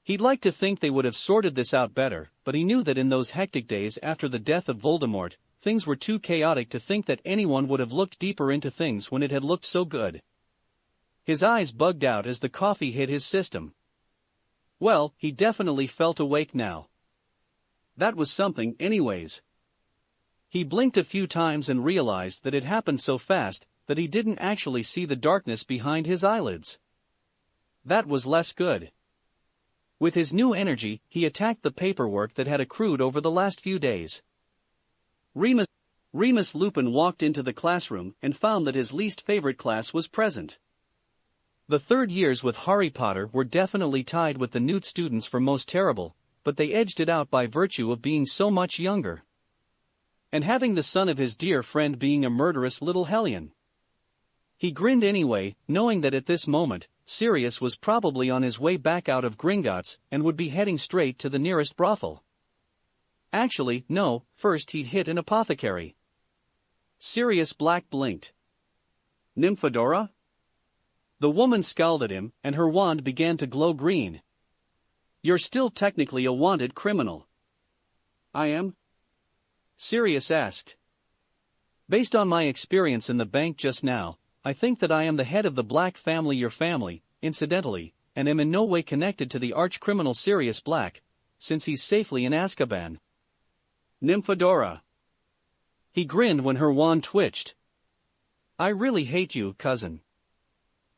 He'd like to think they would have sorted this out better, but he knew that in those hectic days after the death of Voldemort, things were too chaotic to think that anyone would have looked deeper into things when it had looked so good. His eyes bugged out as the coffee hit his system. Well, he definitely felt awake now. That was something, anyways. He blinked a few times and realized that it happened so fast that he didn't actually see the darkness behind his eyelids. That was less good. With his new energy, he attacked the paperwork that had accrued over the last few days. Remus Lupin walked into the classroom and found that his least favorite class was present. The third years with HarryPotter were definitely tied with the Newt students for most terrible, but they edged it out by virtue of being so much younger. And having the son of his dear friend being a murderous little hellion. He grinned anyway, knowing that at this moment, Sirius was probably on his way back out of Gringotts and would be heading straight to the nearest brothel. Actually, no, first he'd hit an apothecary. Sirius Black blinked. Nymphadora? The woman scowled at him, and her wand began to glow green. You're still technically a wanted criminal. I am? Sirius asked. Based on my experience in the bank just now, I think that I am the head of the Black family, your family, incidentally, and am in no way connected to the arch-criminal Sirius Black, since he's safely in Azkaban. Nymphadora. He grinned when her wand twitched. I really hate you, cousin.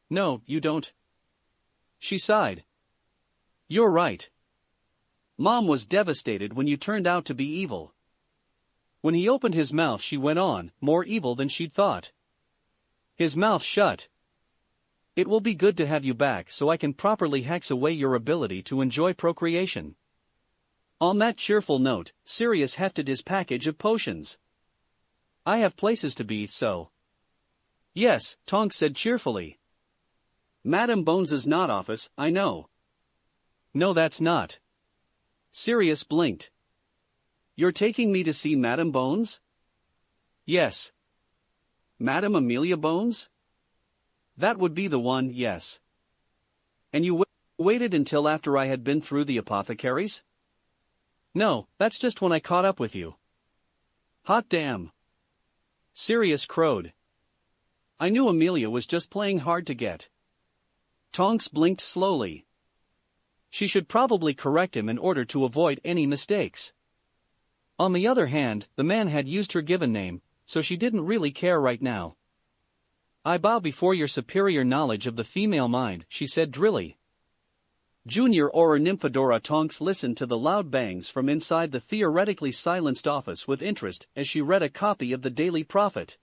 No, you don't. She sighed. You're right. Mom was devastated when you turned out to be evil. When he opened his mouth, she went on, more evil than she'd thought. His mouth shut. It will be good to have you back so I can properly hex away your ability to enjoy procreation. On that cheerful note, Sirius hefted his package of potions. I have places to be, so. Yes, Tonks said cheerfully. Madame Bones's not office, I know. No, that's not. Sirius blinked. You're taking me to see Madame Bones? Yes. Madame Amelia Bones? That would be the one, yes. And you waited until after I had been through the apothecaries? No, that's just when I caught up with you. Hot damn. Sirius crowed. I knew Amelia was just playing hard to get. Tonks blinked slowly. She should probably correct him in order to avoid any mistakes. On the other hand, the man had used her given name, so she didn't really care right now. I bow before your superior knowledge of the female mind, she said drily. Junior Aura Nymphadora Tonks listened to the loud bangs from inside the theoretically silenced office with interest as she read a copy of the Daily Prophet.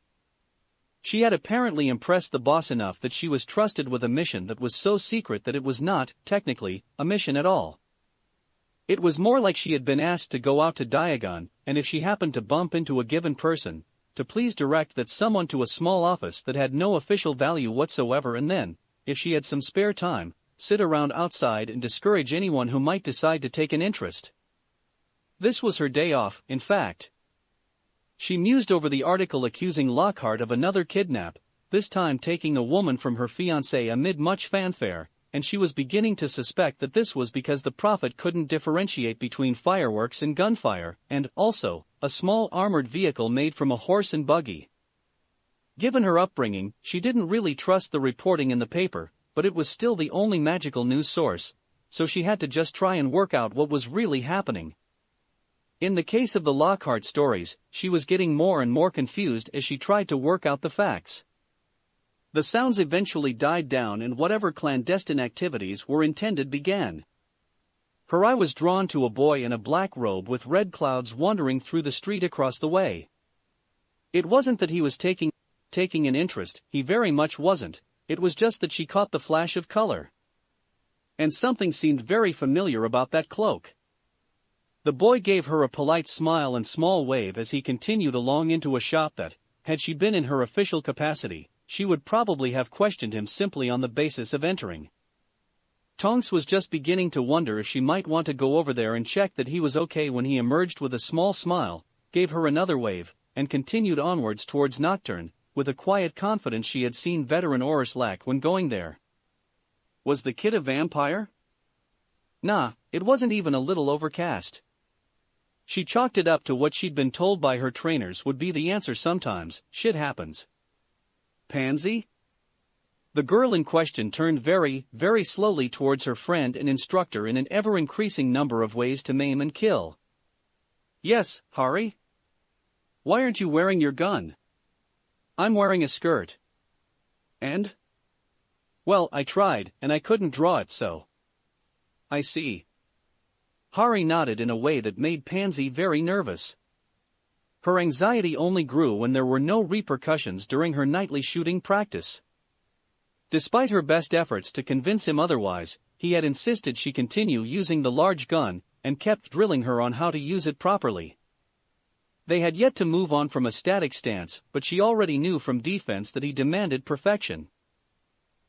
She had apparently impressed the boss enough that she was trusted with a mission that was so secret that it was not, technically, a mission at all. It was more like she had been asked to go out to Diagon, and if she happened to bump into a given person, to please direct that someone to a small office that had no official value whatsoever, and then, if she had some spare time, sit around outside and discourage anyone who might decide to take an interest. This was her day off, in fact. She mused over the article accusing Lockhart of another kidnap, this time taking a woman from her fiancé amid much fanfare, and she was beginning to suspect that this was because the prophet couldn't differentiate between fireworks and gunfire, and, also, a small armored vehicle made from a horse and buggy. Given her upbringing, she didn't really trust the reporting in the paper, but it was still the only magical news source, so she had to just try and work out what was really happening. In the case of the Lockhart stories, she was getting more and more confused as she tried to work out the facts. The sounds eventually died down and whatever clandestine activities were intended began. Her eye was drawn to a boy in a black robe with red clouds wandering through the street across the way. It wasn't that he was taking an interest, he very much wasn't, it was just that she caught the flash of color. And something seemed very familiar about that cloak. The boy gave her a polite smile and small wave as he continued along into a shop that, had she been in her official capacity, she would probably have questioned him simply on the basis of entering. Tonks was just beginning to wonder if she might want to go over there and check that he was okay when he emerged with a small smile, gave her another wave, and continued onwards towards Nocturne, with a quiet confidence she had seen veteran Oris lack when going there. Was the kid a vampire? Nah, it wasn't even a little overcast. She chalked it up to what she'd been told by her trainers would be the answer sometimes, shit happens. Pansy? The girl in question turned very, very slowly towards her friend and instructor in an ever-increasing number of ways to maim and kill. Yes, Harry? Why aren't you wearing your gun? I'm wearing a skirt. And? Well, I tried, and I couldn't draw it so. I see. Harry nodded in a way that made Pansy very nervous. Her anxiety only grew when there were no repercussions during her nightly shooting practice. Despite her best efforts to convince him otherwise, he had insisted she continue using the large gun, and kept drilling her on how to use it properly. They had yet to move on from a static stance, but she already knew from defense that he demanded perfection.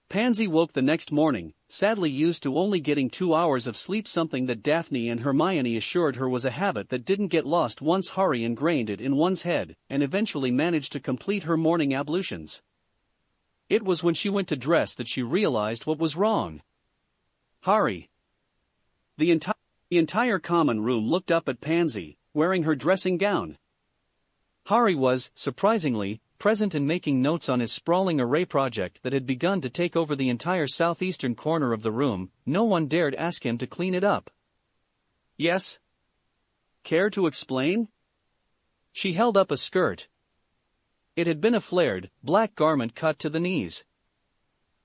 Pansy woke the next morning, sadly used to only getting 2 hours of sleep, something that Daphne and Hermione assured her was a habit that didn't get lost once Harry ingrained it in one's head, and eventually managed to complete her morning ablutions. It was when she went to dress that she realized what was wrong. Harry. The entire common room looked up at Pansy, wearing her dressing gown. Harry was, surprisingly, present and making notes on his sprawling array project that had begun to take over the entire southeastern corner of the room. No one dared ask him to clean it up. Yes? Care to explain? She held up a skirt. It had been a flared, black garment cut to the knees.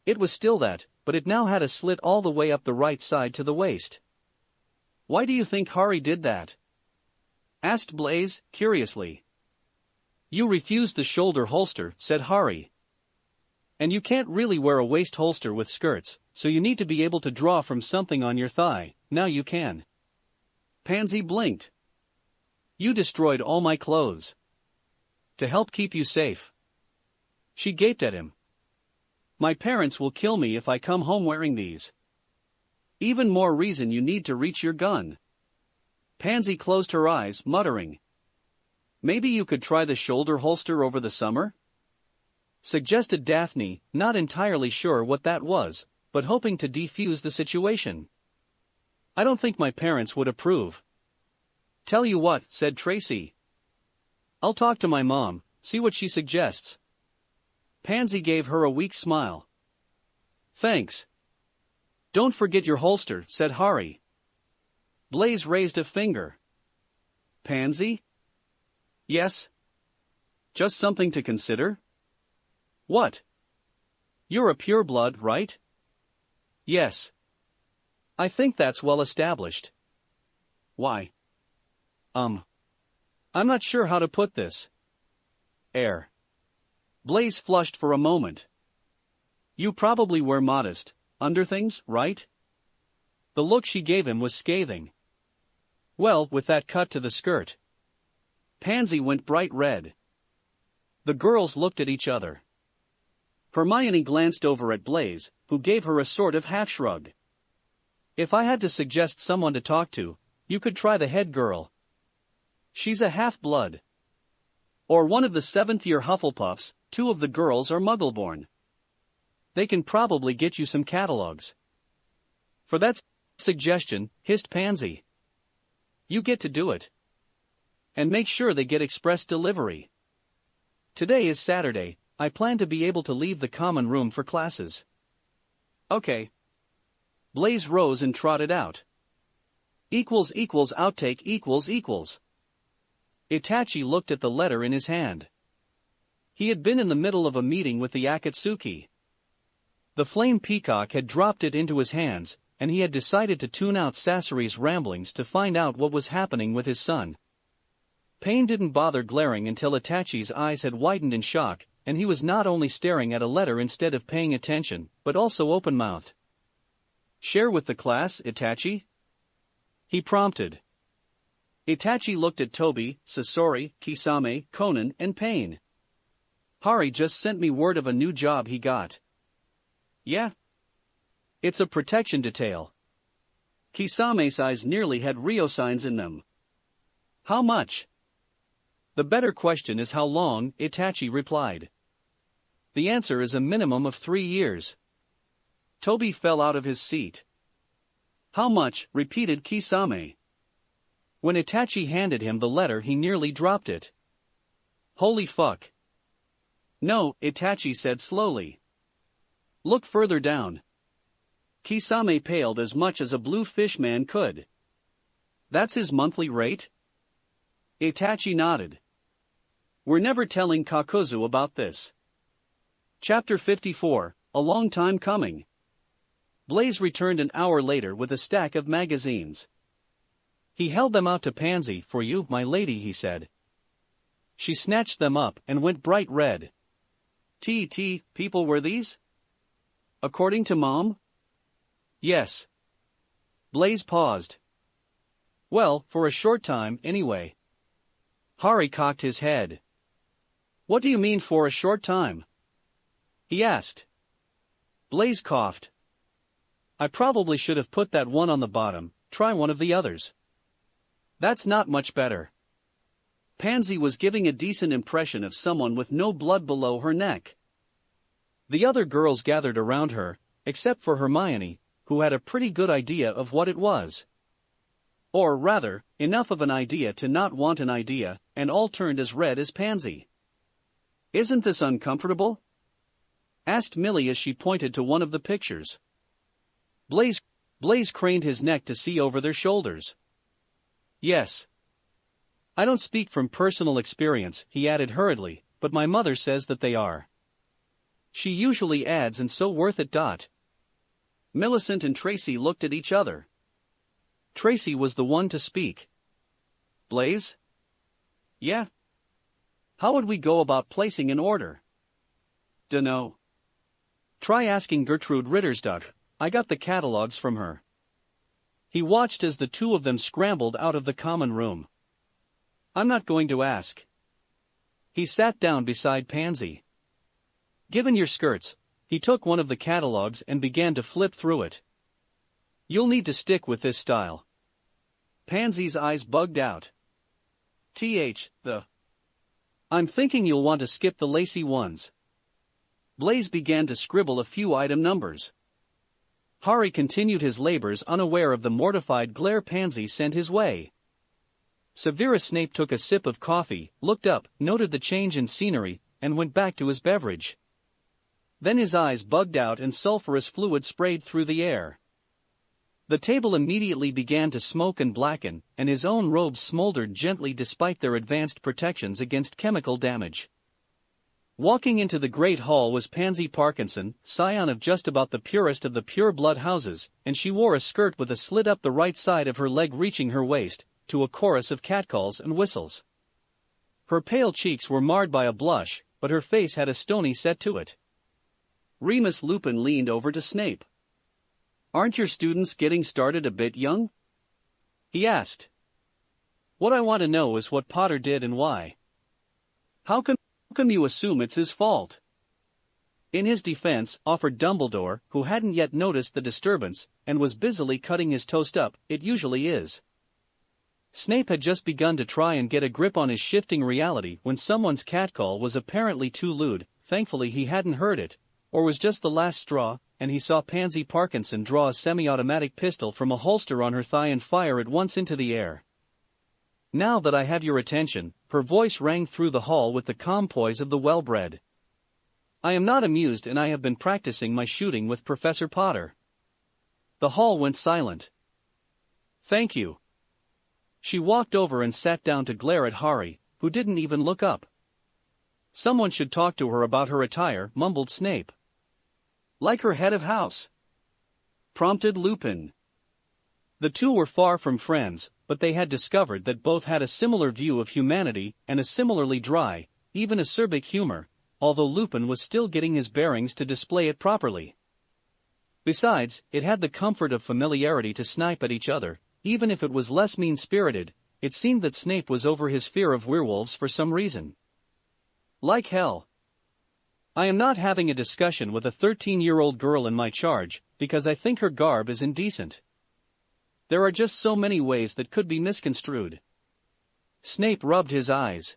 It was still that, but it now had a slit all the way up the right side to the waist. Why do you think Harry did that? Asked Blaise, curiously. You refused the shoulder holster, said Harry. And you can't really wear a waist holster with skirts, so you need to be able to draw from something on your thigh. Now you can. Pansy blinked. You destroyed all my clothes. To help keep you safe. She gaped at him. My parents will kill me if I come home wearing these. Even more reason you need to reach your gun. Pansy closed her eyes, muttering. Maybe you could try the shoulder holster over the summer? Suggested Daphne, not entirely sure what that was, but hoping to defuse the situation. I don't think my parents would approve. Tell you what, said Tracy. I'll talk to my mom, see what she suggests. Pansy gave her a weak smile. Thanks. Don't forget your holster, said Harry. Blaise raised a finger. Pansy? Yes? Just something to consider? What? You're a pureblood, right? Yes. I think that's well established. Why? I'm not sure how to put this. Air. Blaise flushed for a moment. You probably wear modest underthings, right? The look she gave him was scathing. Well, with that cut to the skirt. Pansy went bright red. The girls looked at each other. Hermione glanced over at Blaise, who gave her a sort of half-shrug. If I had to suggest someone to talk to, you could try the head girl. She's a half-blood. Or one of the 7th-year Hufflepuffs. 2 of the girls are Muggle-born. They can probably get you some catalogs. For that suggestion, hissed Pansy. You get to do it. And make sure they get express delivery. Today is Saturday, I plan to be able to leave the common room for classes. Okay. Blaise rose and trotted out. Outtake. Itachi looked at the letter in his hand. He had been in the middle of a meeting with the Akatsuki. The flame peacock had dropped it into his hands, and he had decided to tune out Sasori's ramblings to find out what was happening with his son. Pain didn't bother glaring until Itachi's eyes had widened in shock, and he was not only staring at a letter instead of paying attention, but also open-mouthed. Share with the class, Itachi? He prompted. Itachi looked at Toby, Sasori, Kisame, Conan, and Pain. Harry just sent me word of a new job he got. Yeah? It's a protection detail. Kisame's eyes nearly had Rio signs in them. How much? The better question is how long, Itachi replied. The answer is a minimum of 3 years. Toby fell out of his seat. How much, repeated Kisame. When Itachi handed him the letter he nearly dropped it. Holy fuck. No, Itachi said slowly. Look further down. Kisame paled as much as a blue fish man could. That's his monthly rate? Itachi nodded. We're never telling Kakuzu about this. Chapter 54, A Long Time Coming. Blaise returned an hour later with a stack of magazines. He held them out to Pansy. For you, my lady, he said. She snatched them up and went bright red. People were these? According to Mom? Yes. Blaze paused. Well, for a short time, anyway. Harry cocked his head. What do you mean for a short time? He asked. Blaze coughed. I probably should have put that one on the bottom. Try one of the others. That's not much better. Pansy was giving a decent impression of someone with no blood below her neck. The other girls gathered around her, except for Hermione, who had a pretty good idea of what it was. Or rather, enough of an idea to not want an idea, and all turned as red as Pansy. Isn't this uncomfortable? Asked Millie as she pointed to one of the pictures. Blaze craned his neck to see over their shoulders. Yes. I don't speak from personal experience, he added hurriedly, but my mother says that they are. She usually adds, and so worth it. Millicent and Tracy looked at each other. Tracy was the one to speak. Blaze? Yeah. How would we go about placing an order? Dunno. Try asking Gertrude Rittersdottir. I got the catalogs from her. He watched as the two of them scrambled out of the common room. I'm not going to ask. He sat down beside Pansy. Given your skirts, he took one of the catalogs and began to flip through it. You'll need to stick with this style. Pansy's eyes bugged out. I'm thinking you'll want to skip the lacy ones. Blaze began to scribble a few item numbers. Harry continued his labors, unaware of the mortified glare Pansy sent his way. Severus Snape took a sip of coffee, looked up, noted the change in scenery, and went back to his beverage. Then his eyes bugged out and sulphurous fluid sprayed through the air. The table immediately began to smoke and blacken, and his own robes smoldered gently despite their advanced protections against chemical damage. Walking into the great hall was Pansy Parkinson, scion of just about the purest of the pure-blood houses, and she wore a skirt with a slit up the right side of her leg reaching her waist, to a chorus of catcalls and whistles. Her pale cheeks were marred by a blush, but her face had a stony set to it. Remus Lupin leaned over to Snape. Aren't your students getting started a bit young? He asked. What I want to know is what Potter did and why. How come you assume it's his fault? In his defense, offered Dumbledore, who hadn't yet noticed the disturbance, and was busily cutting his toast up, it usually is. Snape had just begun to try and get a grip on his shifting reality when someone's catcall was apparently too lewd. Thankfully he hadn't heard it, or was just the last straw, and he saw Pansy Parkinson draw a semi-automatic pistol from a holster on her thigh and fire it once into the air. Now that I have your attention, her voice rang through the hall with the calm poise of the well-bred. I am not amused and I have been practicing my shooting with Professor Potter. The hall went silent. Thank you. She walked over and sat down to glare at Harry, who didn't even look up. Someone should talk to her about her attire, mumbled Snape. Like her head of house, prompted Lupin. The two were far from friends, but they had discovered that both had a similar view of humanity and a similarly dry, even acerbic humor, although Lupin was still getting his bearings to display it properly. Besides, it had the comfort of familiarity to snipe at each other, even if it was less mean-spirited. It seemed that Snape was over his fear of werewolves for some reason. Like hell. I am not having a discussion with a 13-year-old girl in my charge, because I think her garb is indecent. There are just so many ways that could be misconstrued. Snape rubbed his eyes.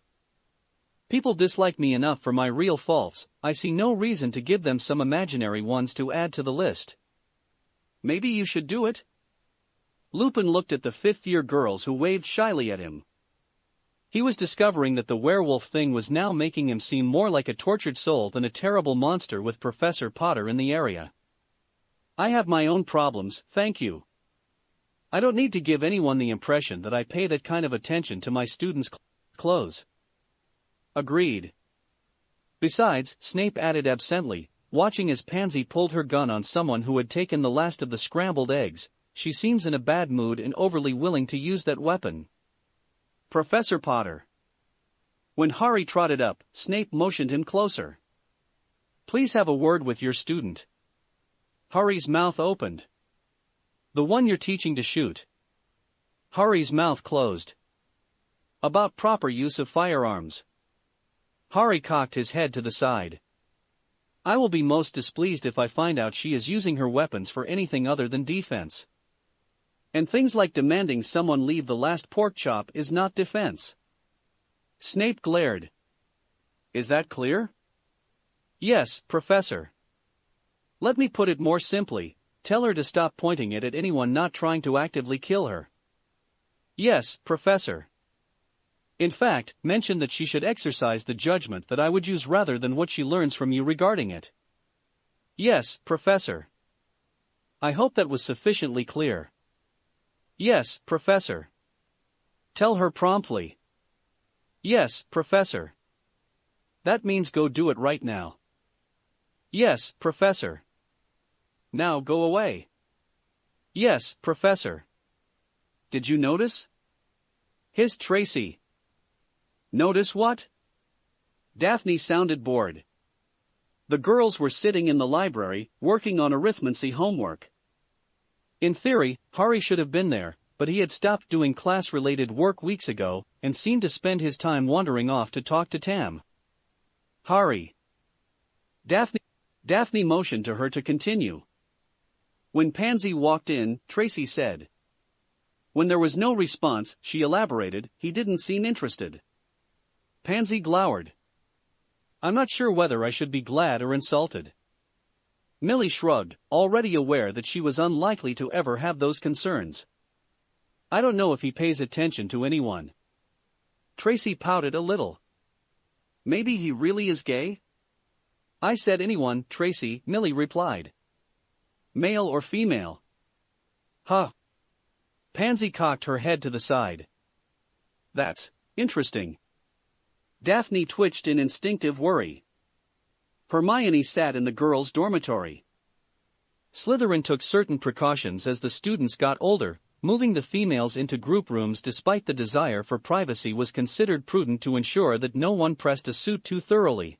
People dislike me enough for my real faults, I see no reason to give them some imaginary ones to add to the list. Maybe you should do it? Lupin looked at the fifth-year girls who waved shyly at him. He was discovering that the werewolf thing was now making him seem more like a tortured soul than a terrible monster with Professor Potter in the area. I have my own problems, thank you. I don't need to give anyone the impression that I pay that kind of attention to my students' clothes. Agreed. Besides, Snape added absently, watching as Pansy pulled her gun on someone who had taken the last of the scrambled eggs, she seems in a bad mood and overly willing to use that weapon. Professor Potter. When Harry trotted up, Snape motioned him closer. Please have a word with your student. Harry's mouth opened. The one you're teaching to shoot. Harry's mouth closed. About proper use of firearms. Harry cocked his head to the side. I will be most displeased if I find out she is using her weapons for anything other than defense. And things like demanding someone leave the last pork chop is not defense. Snape glared. Is that clear? Yes, Professor. Let me put it more simply, tell her to stop pointing it at anyone not trying to actively kill her. Yes, Professor. In fact, mention that she should exercise the judgment that I would use rather than what she learns from you regarding it. Yes, Professor. I hope that was sufficiently clear. Yes, Professor. Tell her promptly. Yes, Professor. That means go do it right now. Yes, Professor. Now go away. Yes, Professor. Did you notice? Hissed Tracy. Notice what? Daphne sounded bored. The girls were sitting in the library, working on arithmancy homework. In theory, Harry should have been there, but he had stopped doing class-related work weeks ago, and seemed to spend his time wandering off to talk to Tam. Harry. Daphne motioned to her to continue. When Pansy walked in, Tracy said. When there was no response, she elaborated, he didn't seem interested. Pansy glowered. I'm not sure whether I should be glad or insulted. Millie shrugged, already aware that she was unlikely to ever have those concerns. I don't know if he pays attention to anyone. Tracy pouted a little. Maybe he really is gay? I said anyone, Tracy, Millie replied. Male or female? Huh. Pansy cocked her head to the side. That's interesting. Daphne twitched in instinctive worry. Hermione sat in the girls' dormitory. Slytherin took certain precautions as the students got older, moving the females into group rooms despite the desire for privacy was considered prudent to ensure that no one pressed a suit too thoroughly.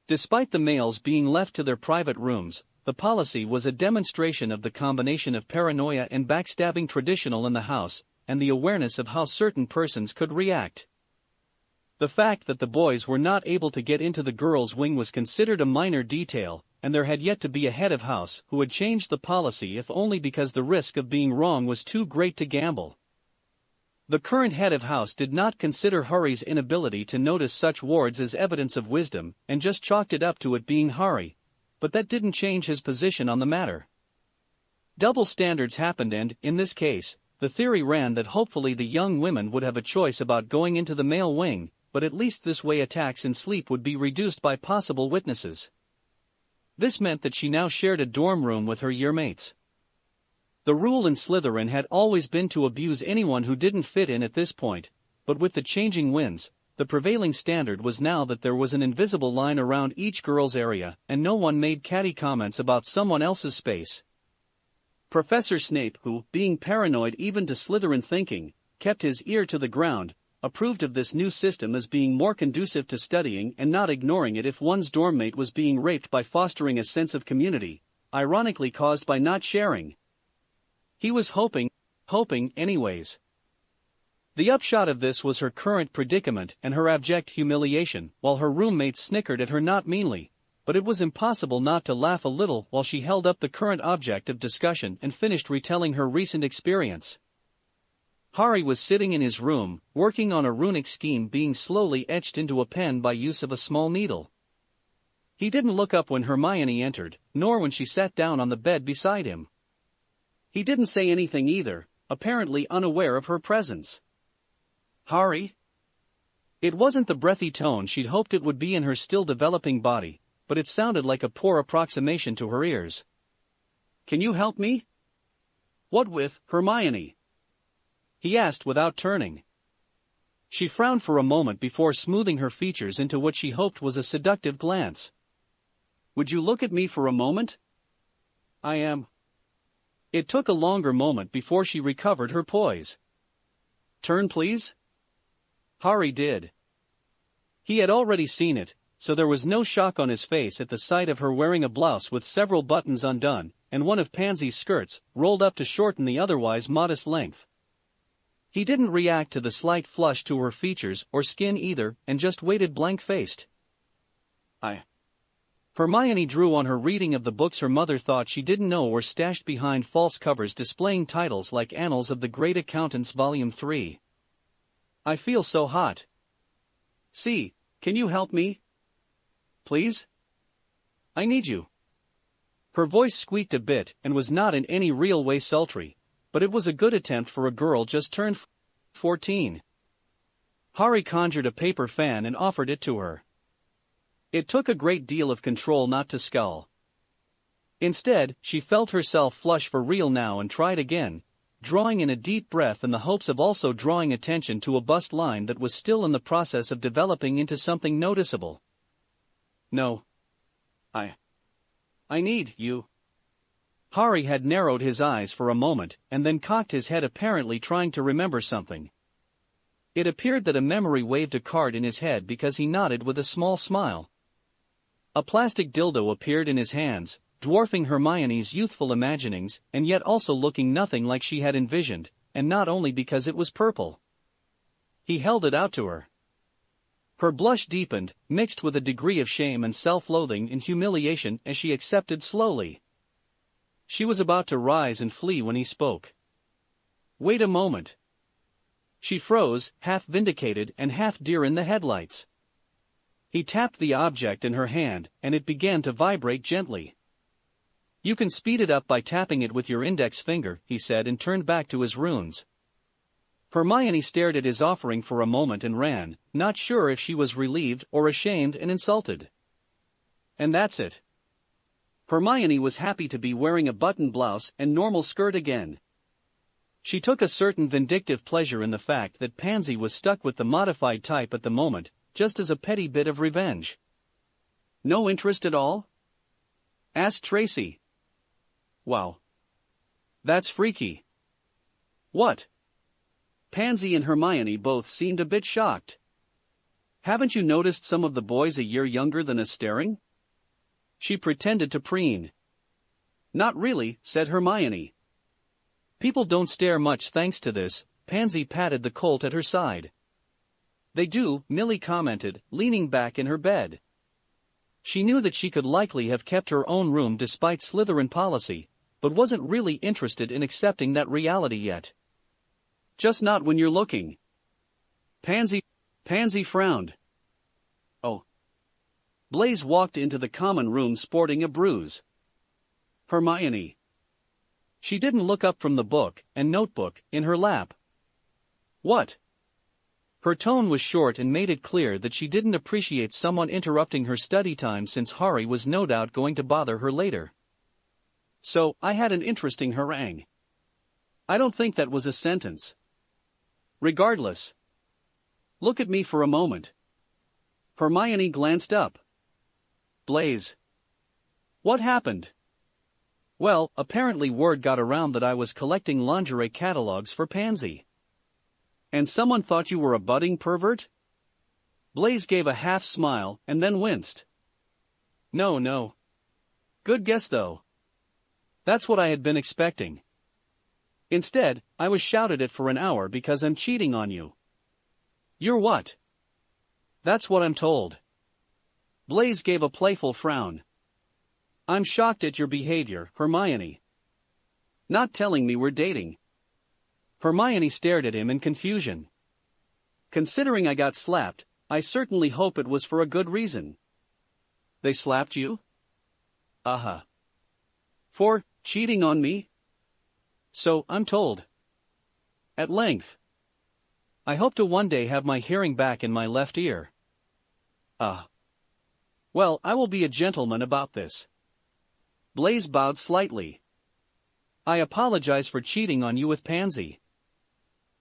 Despite the males being left to their private rooms, the policy was a demonstration of the combination of paranoia and backstabbing traditional in the house, and the awareness of how certain persons could react. The fact that the boys were not able to get into the girls' wing was considered a minor detail, and there had yet to be a head of house who had changed the policy if only because the risk of being wrong was too great to gamble. The current head of house did not consider Harry's inability to notice such wards as evidence of wisdom and just chalked it up to it being Harry, but that didn't change his position on the matter. Double standards happened and, in this case, the theory ran that hopefully the young women would have a choice about going into the male wing, but at least this way attacks in sleep would be reduced by possible witnesses. This meant that she now shared a dorm room with her yearmates. The rule in Slytherin had always been to abuse anyone who didn't fit in at this point, but with the changing winds, the prevailing standard was now that there was an invisible line around each girl's area, and no one made catty comments about someone else's space. Professor Snape, who, being paranoid even to Slytherin thinking, kept his ear to the ground, approved of this new system as being more conducive to studying and not ignoring it if one's dormmate was being raped by fostering a sense of community, ironically caused by not sharing. He was hoping anyways. The upshot of this was her current predicament and her abject humiliation, while her roommates snickered at her not meanly, but it was impossible not to laugh a little while she held up the current object of discussion and finished retelling her recent experience. Harry was sitting in his room, working on a runic scheme being slowly etched into a pen by use of a small needle. He didn't look up when Hermione entered, nor when she sat down on the bed beside him. He didn't say anything either, apparently unaware of her presence. Harry? It wasn't the breathy tone she'd hoped it would be in her still-developing body, but it sounded like a poor approximation to her ears. Can you help me? What with, Hermione? He asked without turning. She frowned for a moment before smoothing her features into what she hoped was a seductive glance. Would you look at me for a moment? I am. It took a longer moment before she recovered her poise. "Turn please?" Harry did. He had already seen it, so there was no shock on his face at the sight of her wearing a blouse with several buttons undone, and one of Pansy's skirts rolled up to shorten the otherwise modest length. He didn't react to the slight flush to her features or skin either, and just waited blank-faced. Hermione drew on her reading of the books her mother thought she didn't know were stashed behind false covers displaying titles like Annals of the Great Accountants Volume 3. "I feel so hot. See, can you help me? Please? I need you." Her voice squeaked a bit and was not in any real way sultry, but it was a good attempt for a girl just turned 14. Harry conjured a paper fan and offered it to her. It took a great deal of control not to scowl. Instead, she felt herself flush for real now and tried again, drawing in a deep breath in the hopes of also drawing attention to a bust line that was still in the process of developing into something noticeable. "No. I need you." Harry had narrowed his eyes for a moment and then cocked his head, apparently trying to remember something. It appeared that a memory waved a card in his head because he nodded with a small smile. A plastic dildo appeared in his hands, dwarfing Hermione's youthful imaginings and yet also looking nothing like she had envisioned, and not only because it was purple. He held it out to her. Her blush deepened, mixed with a degree of shame and self-loathing and humiliation as she accepted slowly. She was about to rise and flee when he spoke. "Wait a moment." She froze, half vindicated and half deer in the headlights. He tapped the object in her hand, and it began to vibrate gently. "You can speed it up by tapping it with your index finger," he said, and turned back to his runes. Hermione stared at his offering for a moment and ran, not sure if she was relieved or ashamed and insulted. And that's it. Hermione was happy to be wearing a button blouse and normal skirt again. She took a certain vindictive pleasure in the fact that Pansy was stuck with the modified type at the moment, just as a petty bit of revenge. "No interest at all?" asked Tracy. "Wow. That's freaky." "What?" Pansy and Hermione both seemed a bit shocked. "Haven't you noticed some of the boys a year younger than us staring?" She pretended to preen. "Not really," said Hermione. "People don't stare much thanks to this." Pansy patted the colt at her side. "They do," Millie commented, leaning back in her bed. She knew that she could likely have kept her own room despite Slytherin policy, but wasn't really interested in accepting that reality yet. "Just not when you're looking." Pansy frowned. "Oh." Blaise walked into the common room sporting a bruise. "Hermione." She didn't look up from the book and notebook in her lap. "What?" Her tone was short and made it clear that she didn't appreciate someone interrupting her study time, since Harry was no doubt going to bother her later. "So, I had an interesting harangue." "I don't think that was a sentence." "Regardless. Look at me for a moment." Hermione glanced up. "Blaise. What happened?" "Well, apparently word got around that I was collecting lingerie catalogs for Pansy." "And someone thought you were a budding pervert?" Blaise gave a half smile and then winced. No. Good guess though. That's what I had been expecting. Instead, I was shouted at for an hour because I'm cheating on you." "You're what?" "That's what I'm told." Blaise gave a playful frown. "I'm shocked at your behavior, Hermione." "Not telling me we're dating?" Hermione stared at him in confusion. "Considering I got slapped, I certainly hope it was for a good reason." "They slapped you?" "Uh-huh." "For cheating on me?" "So I'm told." "At length." "I hope to one day have my hearing back in my left ear." Well, I will be a gentleman about this." Blaise bowed slightly. "I apologize for cheating on you with Pansy."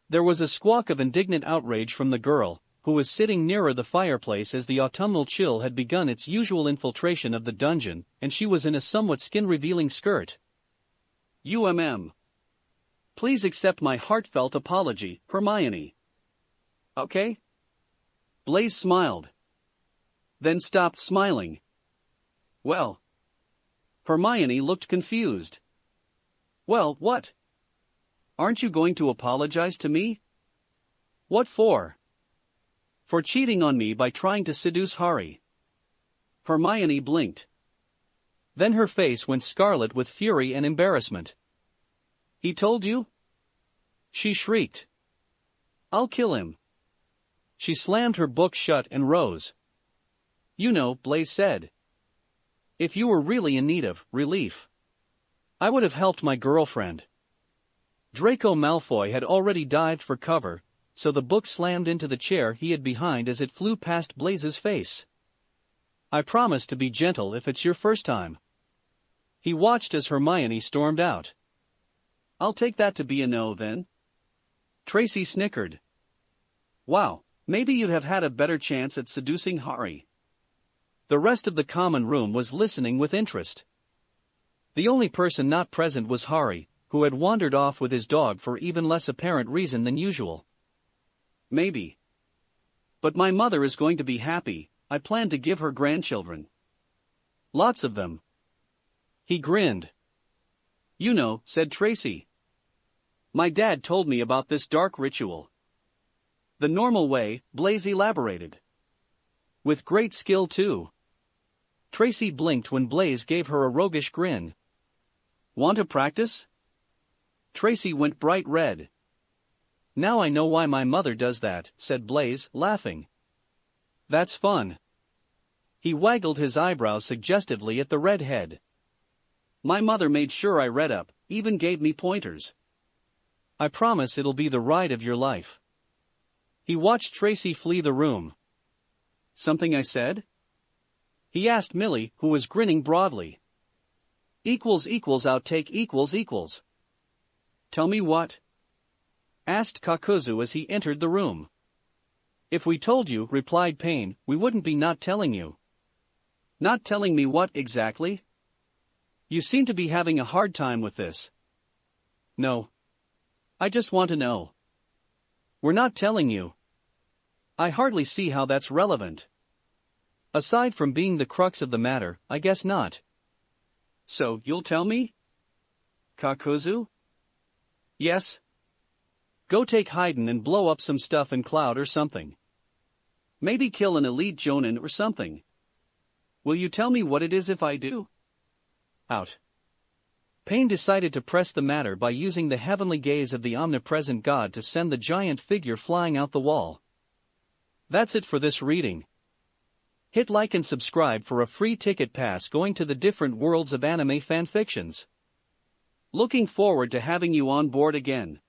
There was a squawk of indignant outrage from the girl, who was sitting nearer the fireplace as the autumnal chill had begun its usual infiltration of the dungeon, and she was in a somewhat skin-revealing skirt. Please accept my heartfelt apology, Hermione. Okay? Blaise smiled. Then stopped smiling. Well. Hermione looked confused. Well, what? Aren't you going to apologize to me? What for? For cheating on me by trying to seduce Harry. Hermione blinked. Then her face went scarlet with fury and embarrassment. He told you? She shrieked. I'll kill him. She slammed her book shut and rose. You know, Blaise said. If you were really in need of relief, I would have helped my girlfriend. Draco Malfoy had already dived for cover, so the book slammed into the chair he had behind as it flew past Blaise's face. I promise to be gentle if it's your first time. He watched as Hermione stormed out. I'll take that to be a no then. Tracy snickered. Wow, maybe you'd have had a better chance at seducing Harry. The rest of the common room was listening with interest. The only person not present was Harry, who had wandered off with his dog for even less apparent reason than usual. Maybe. But my mother is going to be happy. I plan to give her grandchildren. Lots of them. He grinned. You know, said Tracy. My dad told me about this dark ritual. The normal way, Blaise elaborated. With great skill too. Tracy blinked when Blaise gave her a roguish grin. Want to practice? Tracy went bright red. Now I know why my mother does that, said Blaise, laughing. That's fun. He waggled his eyebrows suggestively at the redhead. My mother made sure I read up, even gave me pointers. I promise it'll be the ride of your life. He watched Tracy flee the room. Something I said? He asked Millie, who was grinning broadly. Outtake . Tell me what? Asked Kakuzu as he entered the room. If we told you, replied Payne, we wouldn't be not telling you. Not telling me what exactly? You seem to be having a hard time with this. No. I just want to know. We're not telling you. I hardly see how that's relevant. Aside from being the crux of the matter, I guess not. So, you'll tell me? Kakuzu? Yes. Go take Haydn and blow up some stuff in Cloud or something. Maybe kill an elite Jonin or something. Will you tell me what it is if I do? Out. Payne decided to press the matter by using the heavenly gaze of the omnipresent god to send the giant figure flying out the wall. That's it for this reading. Hit like and subscribe for a free ticket pass going to the different worlds of anime fanfictions. Looking forward to having you on board again.